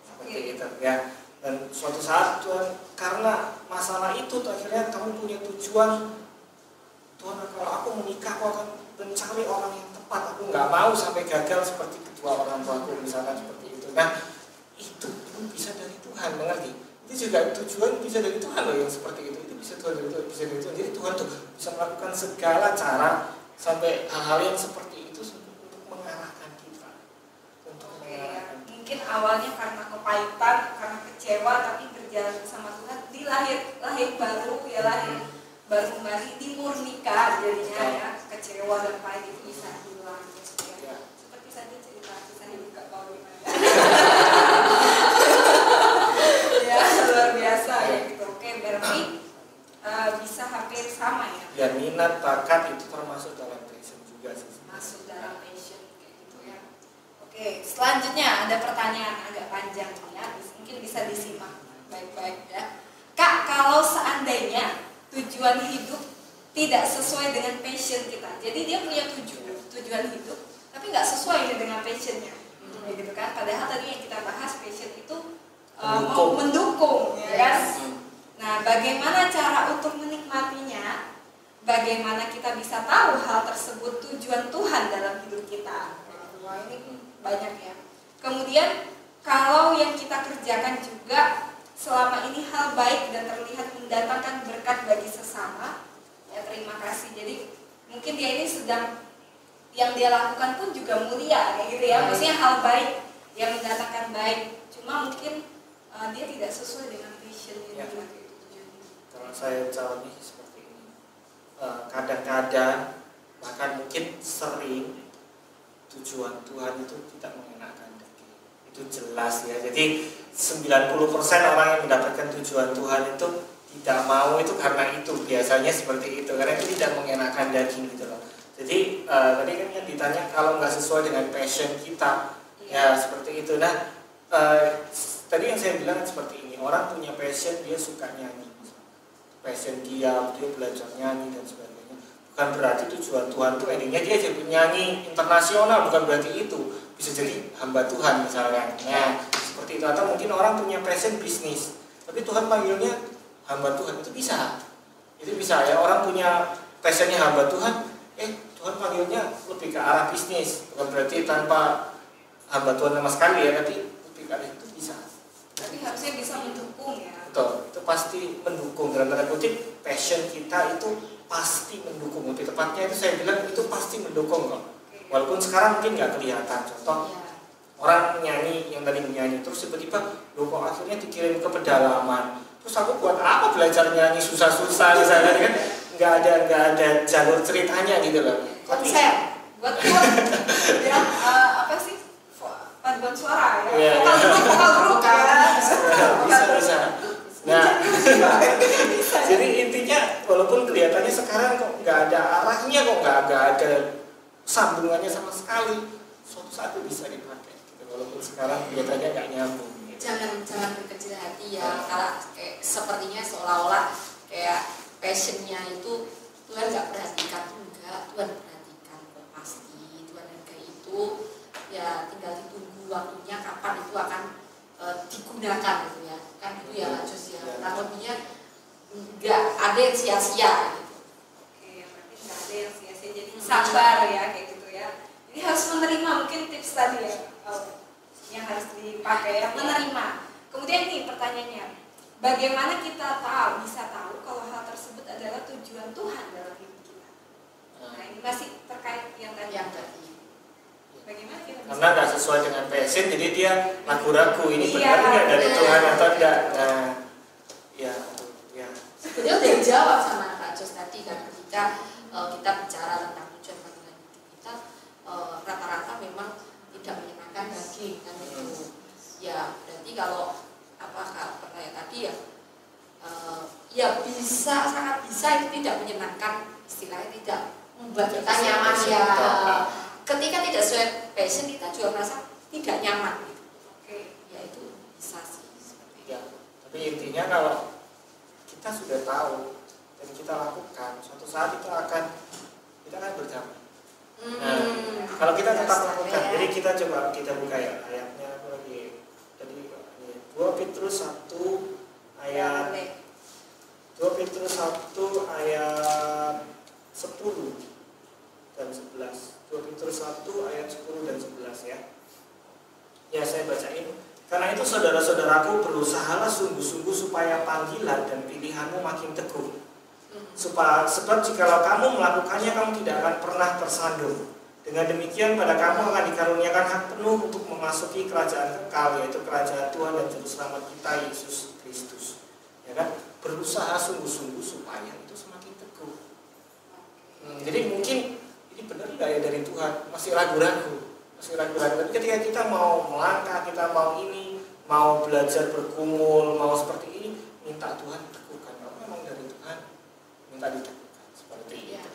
seperti itu ya. Dan suatu saat Tuhan, karena masalah itu akhirnya kamu punya tujuan, Tuhan kalau aku menikah aku akan mencari orang yang tepat, aku nggak mau sampai gagal seperti kedua orang tuaku misalkan seperti itu. Nah itu pun bisa dari Tuhan, mengerti? Itu juga tujuan bisa dari Tuhan loh yang seperti itu bisa Tuhan dari Tuhan, bisa dari Tuhan. Jadi Tuhan tuh bisa melakukan segala cara sampai hal-hal yang seperti itu untuk mengarahkan kita, mungkin awalnya karena kepahitan, karena kecewa, tapi berjalan bersama Tuhan, lahir baru ya, lahir baru kembali, dimurnikan jadinya ya, kecewa dan pahit itu bisa hilang ya. Seperti saja cerita kisah hidup Kak Pauli ya, luar biasa ya gitu. Oke, berarti bisa hampir sama ya. Ya, minat bakat itu termasuk dalam passion juga sih. Masuk dalam passion kayak gitu ya. Oke, selanjutnya ada pertanyaan agak panjang ya, mungkin bisa disimak baik-baik ya. Kak, kalau seandainya tujuan hidup tidak sesuai dengan passion kita, jadi dia punya tujuan hidup, tapi nggak sesuai dengan passionnya, gitu kan? Padahal tadi yang kita bahas passion itu mau mendukung, ya kan? Nah, bagaimana cara untuk menikmatinya? Bagaimana kita bisa tahu hal tersebut tujuan Tuhan dalam hidup kita? Wah, ini banyak ya. Kemudian kalau yang kita kerjakan juga selama ini hal baik dan terlihat mendatangkan berkat bagi sesama, ya terima kasih. Jadi mungkin dia ini sedang, yang dia lakukan pun juga mulia kayak gitu ya, maksudnya hal baik yang mendatangkan baik, cuma mungkin dia tidak sesuai dengan passion-nya ya. gitu. Kalau saya jawab seperti ini, kadang-kadang bahkan mungkin sering tujuan Tuhan itu tidak mengenakan daging, itu jelas ya. Jadi 90% orang yang mendapatkan tujuan Tuhan itu tidak mau itu karena itu, biasanya seperti itu, karena itu tidak mengenakan daging gitu loh. Jadi tadi kan yang ditanya kalau nggak sesuai dengan passion kita, ya seperti itu. Nah tadi yang saya bilang seperti ini, orang punya passion, dia suka nyanyi, passion dia belajar nyanyi dan sebagainya. Bukan berarti tujuan Tuhan itu endingnya dia jadi penyanyi internasional, bukan berarti itu. Bisa jadi hamba Tuhan misalnya. Nah seperti itu. Atau mungkin orang punya passion bisnis, tapi Tuhan panggilnya hamba Tuhan, itu bisa. Itu bisa ya, orang punya passionnya hamba Tuhan, Tuhan panggilnya lebih ke arah bisnis, bukan berarti tanpa hamba Tuhan sama sekali ya, tapi lebih ke arah itu bisa. Tapi harusnya bisa mendukung ya. Betul, itu pasti mendukung. Dalam tanda kutip, passion kita itu pasti mendukung. Lebih tepatnya itu saya bilang itu pasti mendukung kok. Walaupun sekarang mungkin nggak kelihatan. Contoh, orang nyanyi yang tadi menyanyi terus tiba-tiba kok akhirnya dikirim ke pedalaman. Terus aku buat apa belajar nyanyi susah-susah misalnya kan? Nggak ada jalur ceritanya gitu loh. Konsep buat ya apa sih, paduan suara ya, vokal grup ya. Bisa. Nah, jadi intinya walaupun kelihatannya sekarang kok nggak ada arahnya, kok nggak ada sambungannya sama sekali, suatu saat itu bisa dipakai. Gitu. Walaupun sekarang kelihatannya nggak nyambung. Gitu. Jangan berkecil hati ya, kalau kayak sepertinya seolah-olah kayak passionnya itu Tuhan nggak perhatikan, enggak, Tuhan perhatikan kok pasti. Tuhan kayak itu ya tinggal ditunggu waktunya kapan itu akan digunakan gitu ya, kan itu ya Jus ya, lebihnya nggak ada yang sia-sia gitu. Oke, berarti nggak ada yang sia-sia, jadi sabar ya kayak gitu ya. Jadi harus menerima, mungkin tips tadi ya yang harus dipakai ya, menerima. Kemudian nih pertanyaannya, bagaimana kita bisa tahu kalau hal tersebut adalah tujuan Tuhan dalam hidup kita? Nah ini masih terkait yang tadi. Bagaimana kita bisa? Karena nggak sesuai dengan passion, jadi dia ragu-ragu ini benar nggak dari Tuhan atau enggak. Nah, ya. Sebetulnya udah dijawab sama Kak Jos tadi kan, ketika kita bicara tentang tujuan panggilan hidup kita, rata-rata memang tidak menyenangkan daging kan itu. Ya berarti kalau pertanyaan tadi ya ya bisa, sangat bisa itu tidak menyenangkan, istilahnya tidak membuat kita nyaman ya. Ketika tidak sesuai passion kita juga merasa tidak nyaman gitu. Oke, ya itu bisa sih seperti itu. Ya, tapi intinya kalau kita sudah tahu dan kita lakukan, suatu saat kita akan berdamai. Nah, kalau kita tetap lakukan, jadi kita coba kita buka ya ayatnya apa lagi? Tadi 2 Petrus 1 ayat 2 Petrus 1 ayat 10 dan 11. 2 Petrus 1 ayat 10 dan 11 ya. Ya, saya bacain. Karena itu saudara-saudaraku, berusahalah sungguh-sungguh supaya panggilan dan pilihanmu makin teguh. Sebab jikalau kamu melakukannya, kamu tidak akan pernah tersandung. Dengan demikian pada kamu akan dikaruniakan hak penuh untuk memasuki kerajaan kekal, yaitu kerajaan Tuhan dan Juru Selamat kita Yesus Kristus. Ya kan? Berusaha sungguh-sungguh supaya itu semakin teguh. Jadi mungkin ini benar nggak ya dari Tuhan? Masih ragu-ragu. Tapi ketika kita mau melangkah, kita mau ini, mau belajar bergumul, mau seperti ini, minta Tuhan teguhkan. Kalau memang dari Tuhan, minta diteguhkan seperti itu.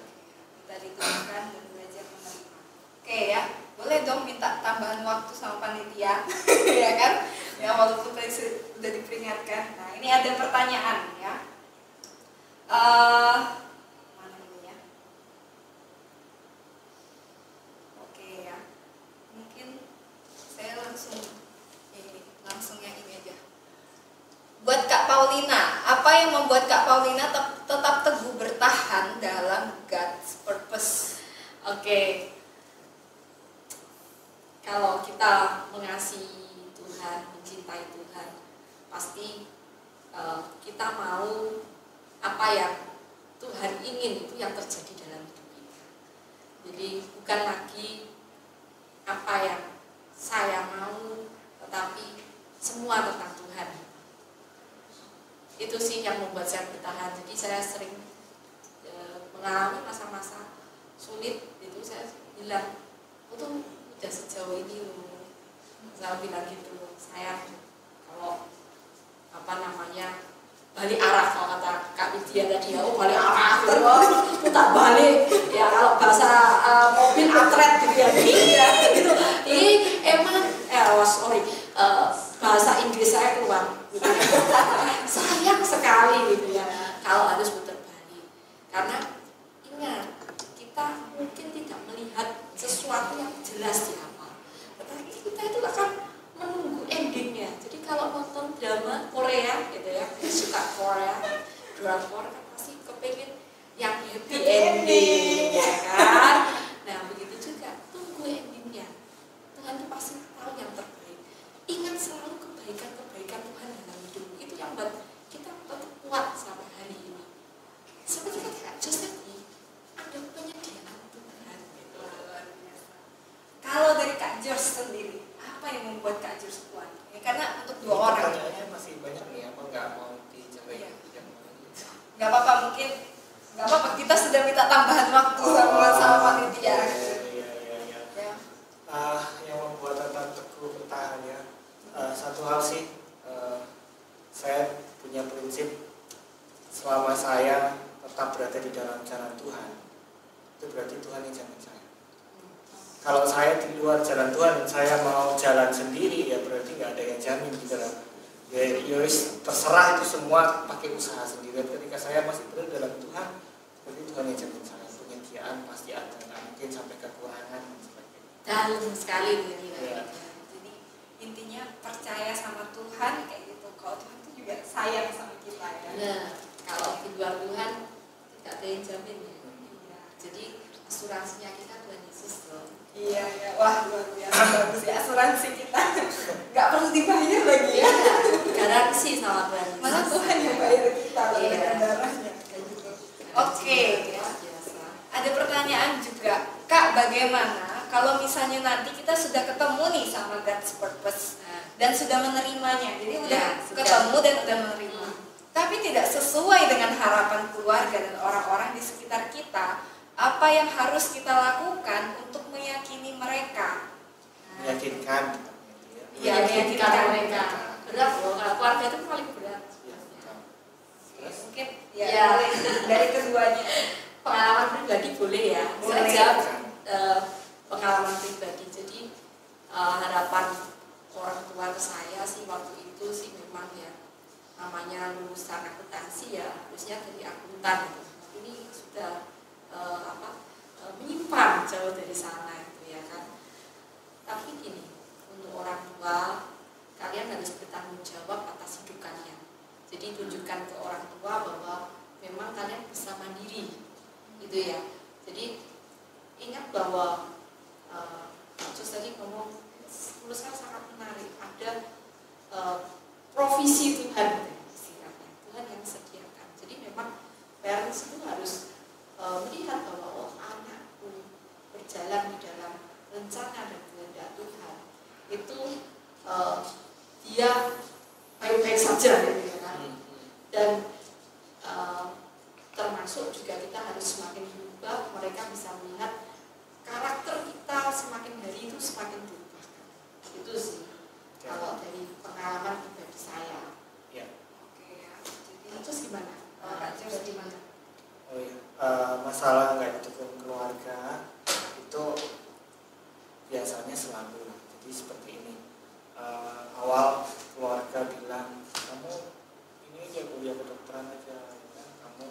Minta diteguhkan dan belajar menerima. Oke ya, boleh dong minta tambahan waktu sama panitia, ya kan? Ya walaupun tadi sudah diperingatkan. Nah ini ada pertanyaan ya. Mana ini ya? Oke ya. Mungkin saya langsung yang ini aja. Buat Kak Paulina, apa yang membuat Kak Paulina tetap teguh bertahan dalam God's purpose? Oke. Kalau kita mengasihi Tuhan, mencintai Tuhan, pasti kita mau apa yang Tuhan ingin itu yang terjadi dalam hidup kita. Jadi bukan lagi apa yang saya mau, tetapi semua tentang Tuhan. Itu sih yang membuat saya bertahan. Jadi saya sering mengalami masa-masa sulit, itu saya bilang, aku tuh udah sejauh ini loh. Saya bilang gitu, sayang, kalau balik arah, kalau kata Kak Widya tadi, balik arah terus putar balik ya, kalau bahasa mobil atret gitu ya, gitu. Ini emang bahasa Inggris saya keluar gitu. Sayang sekali gitu ya kalau harus putar balik, karena ingat kita mungkin tidak melihat sesuatu yang jelas di awal, tetapi kita itu akan menunggu endingnya. Jadi kalau nonton drama Korea gitu ya, suka Korea, drakor kan pasti kepengen yang happy ending ya kan. Nah begitu juga, tunggu endingnya. Tuhan itu pasti tahu yang terbaik. Ingat selalu kebaikan-kebaikan Tuhan dalam hidup. Itu yang buat kita tetap kuat sampai hari ini. Seperti kata Joseph nih, ada penyediaan Tuhan gitu. Kalau dari Kak George sendiri, apa yang membuat Kak George kuat? Ya, karena untuk 2 orang. Pertanyaannya masih banyak nih, apa nggak mau dijawab? Nggak apa-apa, mungkin nggak apa-apa. Kita sudah minta tambahan waktu sama panitia. Iya. Yang membuat tetap teguh bertahan ya. Satu hal sih, saya punya prinsip, selama saya tetap berada di dalam jalan Tuhan, itu berarti Tuhan yang jalan saya. Kalau saya di luar jalan Tuhan dan saya mau jalan sendiri, ya berarti nggak ada yang jamin di dalam. Ya terserah itu semua pakai usaha sendiri. Ketika saya masih berada dalam Tuhan, berarti Tuhan yang jamin saya. Penyediaan pasti ada, nggak mungkin sampai kekurangan dan sebagainya. Dalam sekali begini. Ya. Jadi intinya percaya sama Tuhan kayak gitu. Kalau Tuhan itu juga sayang sama kita ya. Nah, kalau di luar Tuhan tidak ada yang jamin ya. Jadi asuransinya kita Tuhan Yesus loh. Iya, wah luar biasa bagus ya asuransi kita. Nggak perlu dibayar lagi ya. Garansi sama Tuhan. Malah Tuhan yang bayar kita dengan darahnya. Oke, ya. Ada pertanyaan juga, Kak, bagaimana kalau misalnya nanti kita sudah ketemu nih sama God's purpose dan sudah menerimanya, jadi udah ketemu dan udah menerima, tapi tidak sesuai dengan harapan keluarga dan orang-orang di sekitar kita, apa yang harus kita lakukan untuk meyakini mereka? Meyakinkan. Iya, meyakinkan mereka. Berat loh, kalau keluarga itu paling berat. Terus? Mungkin Ya, boleh dari keduanya. Pengalaman pribadi boleh ya. Boleh. Saya jawab pengalaman pribadi. Jadi harapan orang tua ke saya sih waktu itu sih memang ya namanya lulusan akuntansi ya harusnya dari akuntan gitu. Ini sudah menyimpang jauh dari sana itu ya kan. Tapi gini, untuk orang tua kalian harus bertanggung jawab atas hidup kalian. Jadi tunjukkan ke orang tua bahwa memang kalian bisa mandiri, gitu ya. Jadi ingat bahwa Jus tadi ngomong, menurut saya sangat menarik. Ada provisi Tuhan, istilahnya Tuhan yang sediakan. Jadi memang parents itu harus melihat bahwa oh anakku berjalan di dalam rencana dan kehendak Tuhan. Itu dia baik-baik saja, gitu ya kan. Dan termasuk juga kita harus semakin berubah, mereka bisa melihat karakter kita semakin hari itu semakin berubah. Itu sih kalau dari pengalaman pribadi saya. Ya. Oke ya. Jadi Terus gimana? Kak Jus gimana? Oh iya, masalah nggak didukung keluarga itu biasanya selalu lah. Jadi seperti ini, awal keluarga bilang kamu ini aja kuliah kedokteran aja, ya. Kamu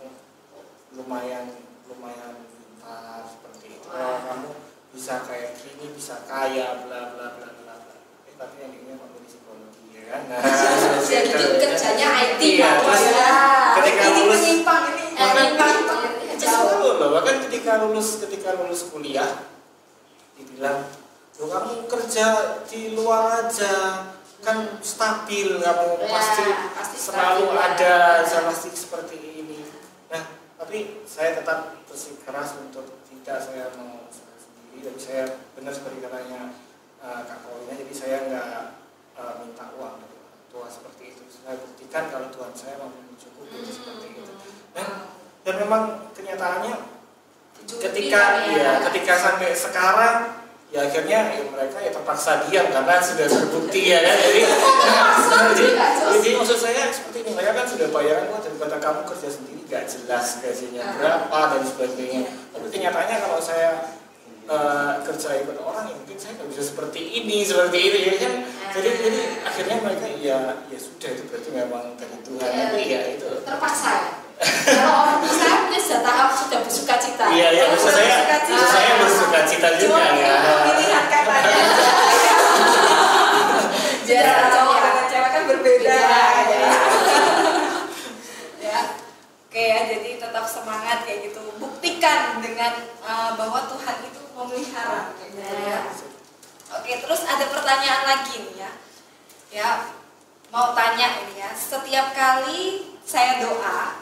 lumayan pintar seperti itu. Oh, kamu bisa kayak gini, bisa kaya, bla bla bla bla bla. Tapi yang ini memilih psikologi ya kan. Nah, Jadi kerjanya IT iya, terus ketika lulus menyimpang ini. selalu loh, bahkan ketika lulus kuliah dibilang, "Loh, kamu kerja di luar aja kan stabil, kamu pasti selalu stabil, ada ya. pasti seperti ini." Nah, tapi saya tetap bersikeras untuk tidak, saya mau usaha sendiri, dan saya benar seperti katanya Kak Paulina, jadi saya nggak minta uang dari orang tua seperti itu. Saya buktikan kalau Tuhan saya mau mencukupi seperti itu. Dan memang kenyataannya ketika sampai sekarang ya akhirnya ya mereka ya terpaksa diam karena sudah terbukti ya kan. Jadi maksud saya seperti ini, mereka kan sudah bayaran, wah daripada kamu kerja sendiri gak jelas gajinya berapa dan sebagainya. Tapi kenyataannya kalau saya kerja ikut orang ya mungkin saya nggak bisa seperti ini ya kan. Jadi akhirnya mereka ya sudah, itu berarti memang dari Tuhan. Tapi ya itu terpaksa ya. Kalau orang tua saya punya tahap sudah bersuka cita. Iya, maksud saya bersuka cita juga ya. Pilihan katanya. Jadi cowok dengan cewek kan berbeda. Ya. Oke ya, jadi tetap semangat kayak gitu. Buktikan dengan bahwa Tuhan itu memelihara gitu ya. Oke, terus ada pertanyaan lagi nih ya. Ya, mau tanya ini ya. Setiap kali saya doa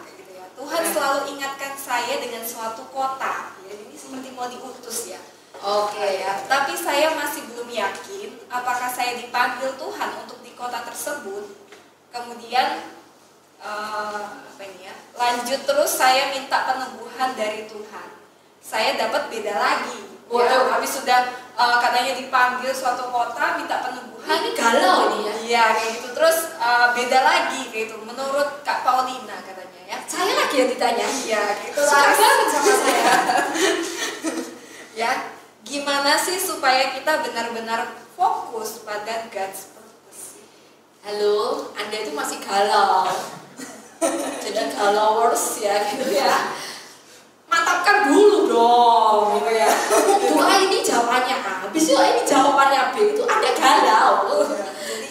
Tuhan selalu ingatkan saya dengan suatu kota. Ya, ini seperti mau diutus ya. Oke ya. Tapi saya masih belum yakin apakah saya dipanggil Tuhan untuk di kota tersebut. Kemudian lanjut terus saya minta peneguhan dari Tuhan. Saya dapat beda lagi. Ya, habis sudah katanya dipanggil suatu kota, minta peneguhan. Ini galau ini ya. Iya kayak gitu. Terus beda lagi kayak gitu. Menurut Kak Paulina katanya. Ya. Saya lagi yang ditanya. Ya, gitu suka banget sama saya. Ya, gimana sih supaya kita benar-benar fokus pada God's purpose? Halo, Anda itu masih galau. Jadi galawers ya gitu ya. Mantapkan dulu dong gitu ya. Doa ini jawabannya A, habis ini jawabannya B, itu Anda galau.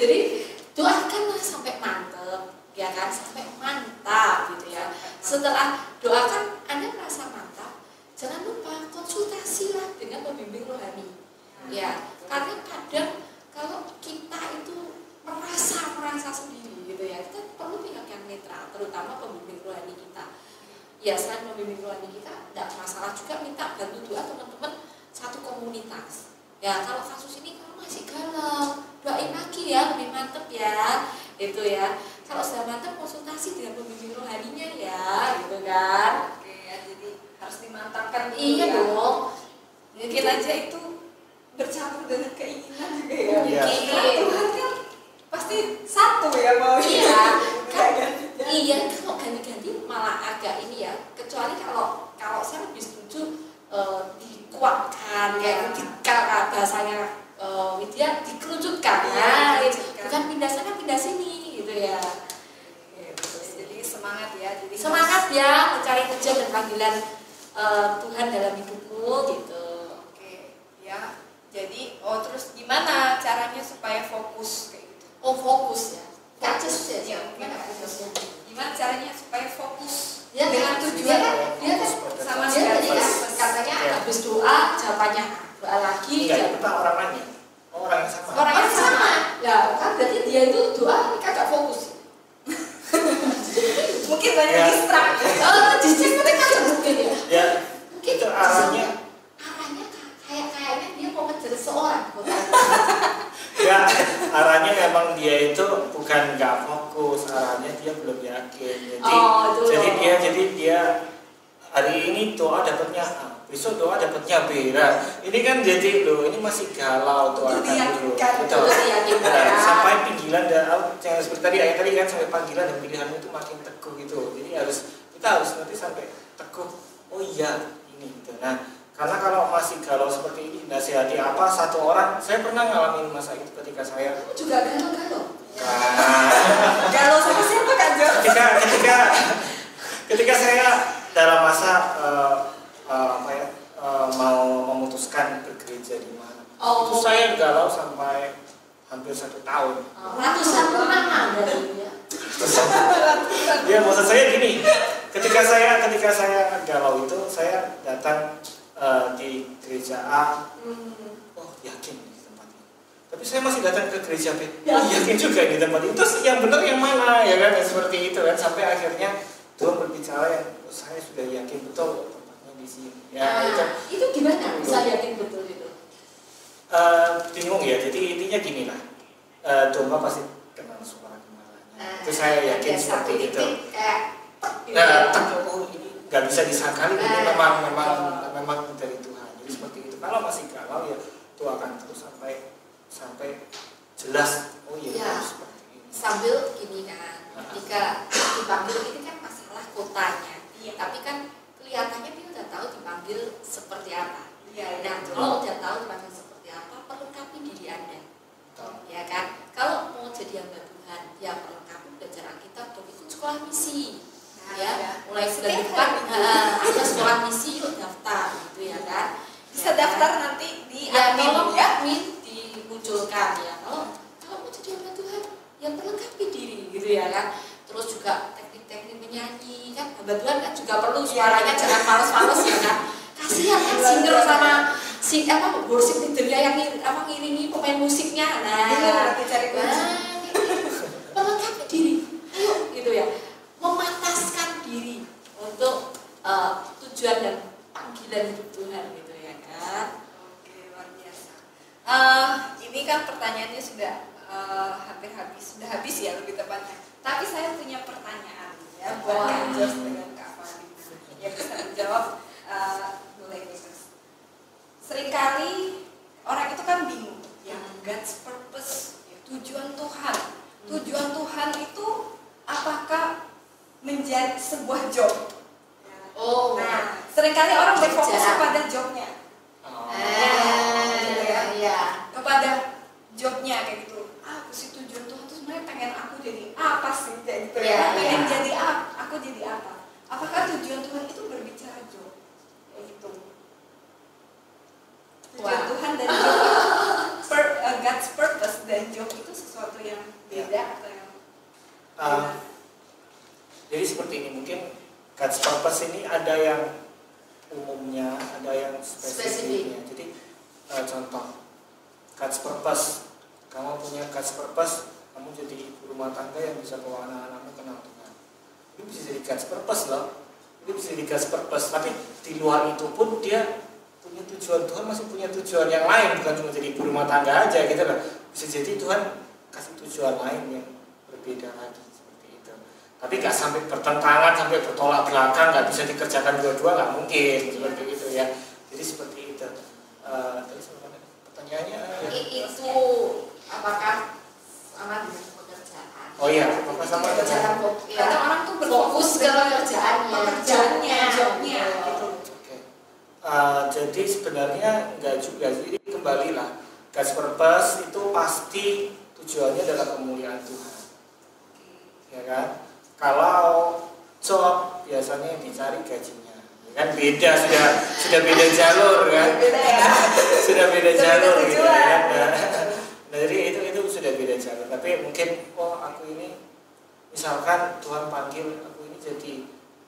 Jadi doakanlah sampai mantap, ya kan, sampai mantap gitu ya. Setelah doakan Anda merasa mantap, jangan lupa konsultasilah dengan pembimbing rohani. Ya, karena kadang kalau kita itu merasa sendiri gitu ya, kita perlu pihak yang netral, terutama pembimbing rohani kita. Ya, selain pembimbing rohani kita, tidak masalah juga minta bantu doa teman-teman satu komunitas. Ya, kalau kasus ini kalau masih galau, doain lagi ya, lebih mantep ya, itu ya. Kalau sudah mantap, konsultasi dengan pembimbing rohaninya ya, gitu kan. Oke ya, jadi harus dimantapkan dulu. Iya ya. dong. Mungkin aja itu bercampur dengan keinginan juga ya. Iya. Karena Tuhan kan pasti satu ya mau. Iya, kan, ganti-ganti. iya, kalau ganti-ganti malah agak kecuali kalau saya lebih setuju dikuatkan ya, kalau bahasanya Widya dikerucutkan ya, bukan pindah sana pindah sini gitu ya. Jadi semangat ya, jadi semangat ya mencari tujuan dan panggilan Tuhan dalam hidupmu gitu. Oke ya, jadi terus gimana caranya supaya fokus kayak gitu? Fokus ya, nggak just ya, gimana fokusnya? Gimana caranya supaya fokus Ya, dengan tujuan? Dia kan sama dia sekali tadi kan katanya habis doa jawabannya doa lagi. Enggak, itu orang lainnya. Orang yang sama. Orang yang sama. Lah kan berarti dia itu doa kagak fokus. Mungkin banyak distrak. Distrak itu kan mungkin ya. Ya, Mungkin itu arahnya kayaknya dia mau ngejar seorang. Ya, arahnya memang dia itu bukan nggak fokus, arahnya dia belum yakin. Jadi dia hari ini doa dapatnya A, besok doa dapatnya B. Nah, ini kan jadi ini masih galau doa dulu. Betul. Sampai panggilan dan yang seperti tadi ayat tadi kan sampai panggilan dan pilihanmu itu makin teguh gitu. Jadi kita harus nanti sampai teguh. Oh iya, ini gitu. Nah, karena kalau masih galau seperti ini, nasihati apa satu orang, saya pernah ngalamin masa itu ketika saya juga galau. Galau sama siapa Kak Jo? Ketika saya dalam masa mau memutuskan bergereja di mana, itu saya galau sampai hampir 1 tahun. Ratusan purnama dari ya. Ya maksud saya gini, ketika saya galau itu saya datang di gereja A, yakin di tempat ini. Tapi saya masih datang ke gereja B, yakin juga di tempat itu. Terus yang benar yang mana ya kan? Seperti itu kan, sampai akhirnya Tuhan berbicara yang saya sudah yakin betul tempatnya di sini. Ya, itu gimana bisa yakin betul itu? Bingung ya. Jadi intinya gini lah, domba pasti kenal suara gemalanya. Itu saya yakin seperti itu. Nah, ini nggak bisa disangkali, ini memang dari Tuhan. Jadi seperti itu. Kalau masih galau ya itu akan terus sampai jelas. Oh iya, seperti ini. Sambil gini kan, ketika dipanggil ini kan masalah kotanya. Iya. Tapi kan kelihatannya dia udah tahu dipanggil seperti apa. Iya. Nah, kalau udah tahu dipanggil seperti apa, perlengkapi diri Anda. Ya kan? Kalau mau jadi hamba Tuhan, ya perlengkapi belajar Alkitab, ikut sekolah misi. Ya, mulai bulan depan ada sekolah misi, yuk daftar gitu ya kan. Bisa daftar nanti di admin dimunculkan ya. Kalau mau jadi hamba Tuhan, ya perlengkapi diri gitu ya kan. Terus juga teknik-teknik menyanyi kan, hamba Tuhan kan juga perlu suaranya jangan males-males ya kan. Kasihan kan singer sama worship leadernya yang ngiringi pemain musiknya. Perlengkapi diri, ayo gitu ya. Memataskan diri untuk tujuan dan panggilan hidup Tuhan gitu ya kan. Oke, luar biasa. Ini kan pertanyaannya sudah hampir habis, sudah habis ya lebih tepatnya. Tapi saya punya pertanyaan ya buat Kak Jos dengan Kak Falina. Ya bisa menjawab, boleh bebas. Seringkali orang itu kan bingung ya, God's purpose, ya, tujuan Tuhan. Tujuan Tuhan itu apakah menjadi sebuah job? Nah, seringkali orang berfokus kepada jobnya. Kepada jobnya kayak gitu. Aku sih tujuan Tuhan tuh sebenarnya pengen aku jadi apa sih kayak gitu ya. Pengen jadi apa? Aku jadi apa? Apakah tujuan Tuhan itu berbicara job? Kayak gitu. Tujuan Tuhan dan job, God's purpose dan job itu sesuatu yang beda atau yang jadi seperti ini, mungkin God's purpose ini ada yang umumnya, ada yang spesifiknya. Jadi contoh God's purpose, kamu punya God's purpose, kamu jadi ibu rumah tangga yang bisa bawa anak-anakmu kenal Tuhan. Ini bisa jadi God's purpose loh. Ini bisa jadi God's purpose. Tapi di luar itu pun dia punya tujuan. Tuhan masih punya tujuan yang lain, bukan cuma jadi ibu rumah tangga aja gitu loh. Bisa jadi Tuhan kasih tujuan lain yang berbeda lagi. Tapi nggak sampai bertentangan, sampai bertolak belakang, nggak bisa dikerjakan dua-dua, nggak mungkin seperti itu ya. Jadi seperti itu. Terus pertanyaannya itu apakah sama dengan pekerjaan? Oh iya, apakah sama dengan Karena orang tuh berfokus ke pekerjaannya, jadi sebenarnya enggak juga. Jadi kembalilah, God's purpose itu pasti tujuannya adalah kemuliaan Tuhan. Ya kan? Kalau job biasanya yang dicari gajinya, ya kan beda, sudah beda jalur kan? Beda ya. Sudah beda jalur beda gitu kan? Nah, jadi itu sudah beda jalur. Tapi mungkin aku ini misalkan Tuhan panggil aku ini jadi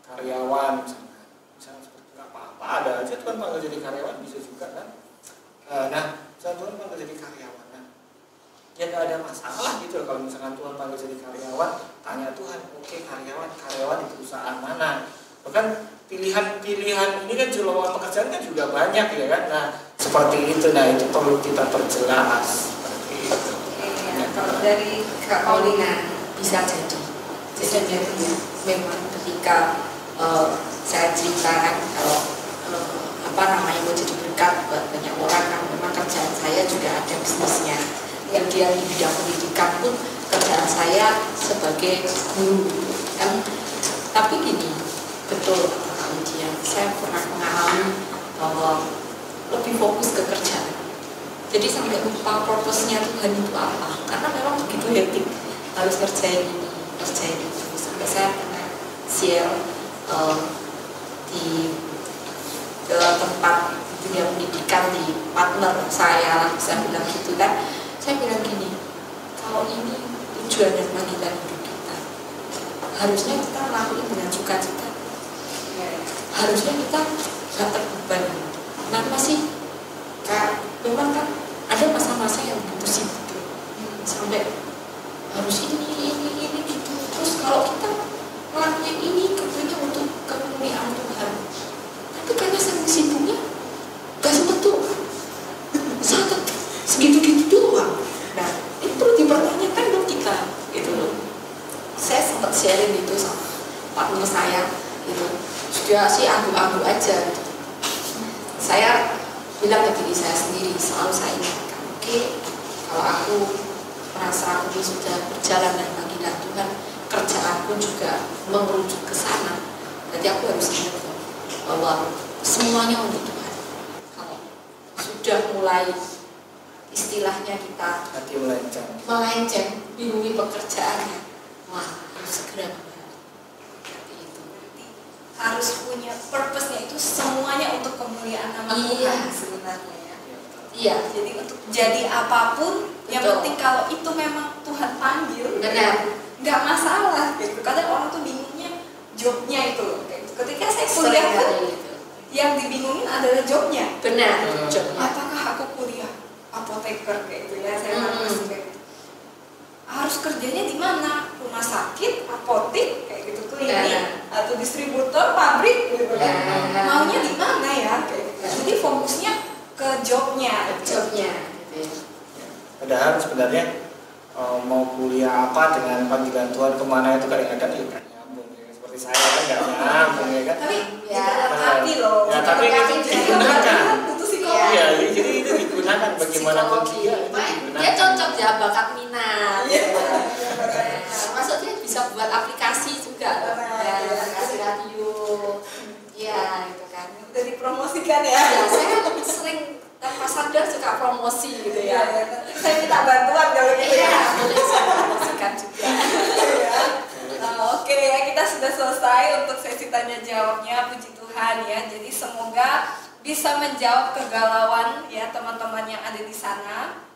karyawan misalnya seperti nggak apa-apa, ada aja Tuhan panggil jadi karyawan, bisa juga kan. Nah, misalnya Tuhan panggil jadi karyawan, nah ya nggak ada masalah gitu loh. Kalau misalkan Tuhan panggil jadi karyawan, tanya Tuhan, oke, karyawan di perusahaan mana. Bahkan pilihan ini kan lowongan pekerjaan kan juga banyak ya kan. Nah seperti itu, nah itu perlu kita perjelas seperti itu. Ya, kalau dari Kak Paulina bisa jadi memang ketika saya ceritakan kalau mau jadi berkat buat banyak orang, kan memang kerjaan saya juga ada bisnisnya. Kemudian di bidang pendidikan pun kerjaan saya sebagai guru kan. Tapi gini, betul kemudian saya pernah mengalami bahwa lebih fokus ke kerjaan. Jadi sampai lupa purpose-nya Tuhan itu apa. Karena memang begitu hektik, harus kerjain ini, kerjain itu. Sampai saya pernah share di tempat dunia pendidikan, di partner saya bisa bilang gitu kan. Saya bilang gini, kalau ini tujuan dan panggilan hidup kita, harusnya kita lakuin dengan sukacita. Harusnya kita gak terbebani. Nah masih memang kan ada masa-masa yang begitu sibuk sampai harus ini gitu. Terus kalau kita ngelakuin ini tentunya untuk kemuliaan Tuhan, tapi karena saking sibuknya gak sempat tuh segitu-gitu doang. Nah itu perlu dipertanyakan dong kita gitu loh. Saya sempat sharing itu sama partner saya gitu, sudah sih anggu-anggu aja gitu. Saya bilang ke diri saya sendiri, selalu saya ingatkan, oke, kalau aku merasa aku sudah berjalan dan panggilan Tuhan, kerjaanku juga merujuk ke sana. Jadi aku harus ingat bahwa semuanya untuk Tuhan. Kalau sudah mulai istilahnya kita hati melenceng, bingungi pekerjaannya, wah harus segera kembali. Seperti itu. Harus punya purpose-nya itu semuanya untuk kemuliaan nama Tuhan sebenarnya ya. Iya. Jadi untuk jadi apapun, yang penting kalau itu memang Tuhan panggil, benar, nggak masalah. Gitu. Kadang orang tuh bingungnya jobnya itu loh. Ketika saya kuliah pun, yang dibingungin adalah jobnya. Benar. Jobnya. Apakah aku kuliah apoteker kayak gitu ya? Saya masuk kayak gitu. Harus kerjanya di mana? Rumah sakit, apotek kayak gitu, klinik, atau distributor, pabrik gitu kan. Maunya di mana ya? Kayak gitu. Jadi fokusnya ke jobnya. Padahal sebenarnya mau kuliah apa dengan panggilan Tuhan kemana itu kadang-kadang ya nggak nyambung ya. Seperti saya kan nggak nyambung ya kan. Tapi hati loh. Ya tapi itu digunakan. Iya, jadi itu digunakan bagaimanapun dia. Dia cocok ya, bakat minat. Maksudnya bisa buat aplikasi juga, aplikasi radio. Ya, itu kan. Udah dipromosikan ya. Ya, saya lebih sering tanpa sadar suka promosi gitu ya. Saya minta bantuan kalau gitu ya. Boleh saya promosikan juga. Oke ya, kita sudah selesai untuk sesi tanya jawabnya. Puji Tuhan ya. Jadi semoga bisa menjawab kegalauan ya teman-teman yang ada di sana,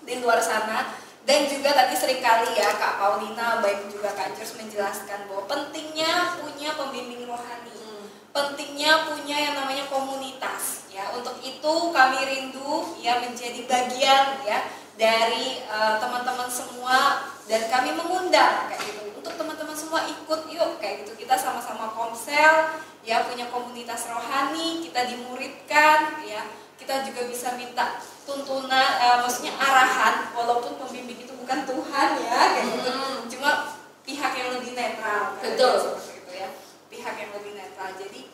di luar sana. Dan juga tadi seringkali ya Kak Paulina baik juga Kak Jers menjelaskan bahwa pentingnya punya pembimbing rohani, pentingnya punya yang namanya komunitas ya. Untuk itu kami rindu ya menjadi bagian ya dari teman-teman semua, dan kami mengundang kayak gitu untuk teman-teman semua ikut yuk kayak gitu. Kita sama-sama komsel ya, punya komunitas rohani, kita dimuridkan ya. Kita juga bisa minta tuntunan, maksudnya arahan, walaupun pembimbing itu bukan Tuhan ya, kayak gitu. Cuma pihak yang lebih netral. Betul. Seperti itu ya, pihak yang lebih netral. Jadi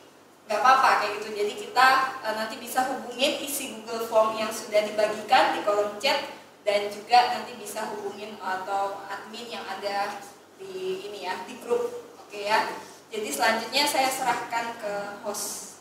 nggak apa-apa kayak gitu. Jadi kita nanti bisa hubungin isi Google Form yang sudah dibagikan di kolom chat, dan juga nanti bisa hubungin atau admin yang ada di ini ya, di grup. Oke ya. Jadi selanjutnya saya serahkan ke host.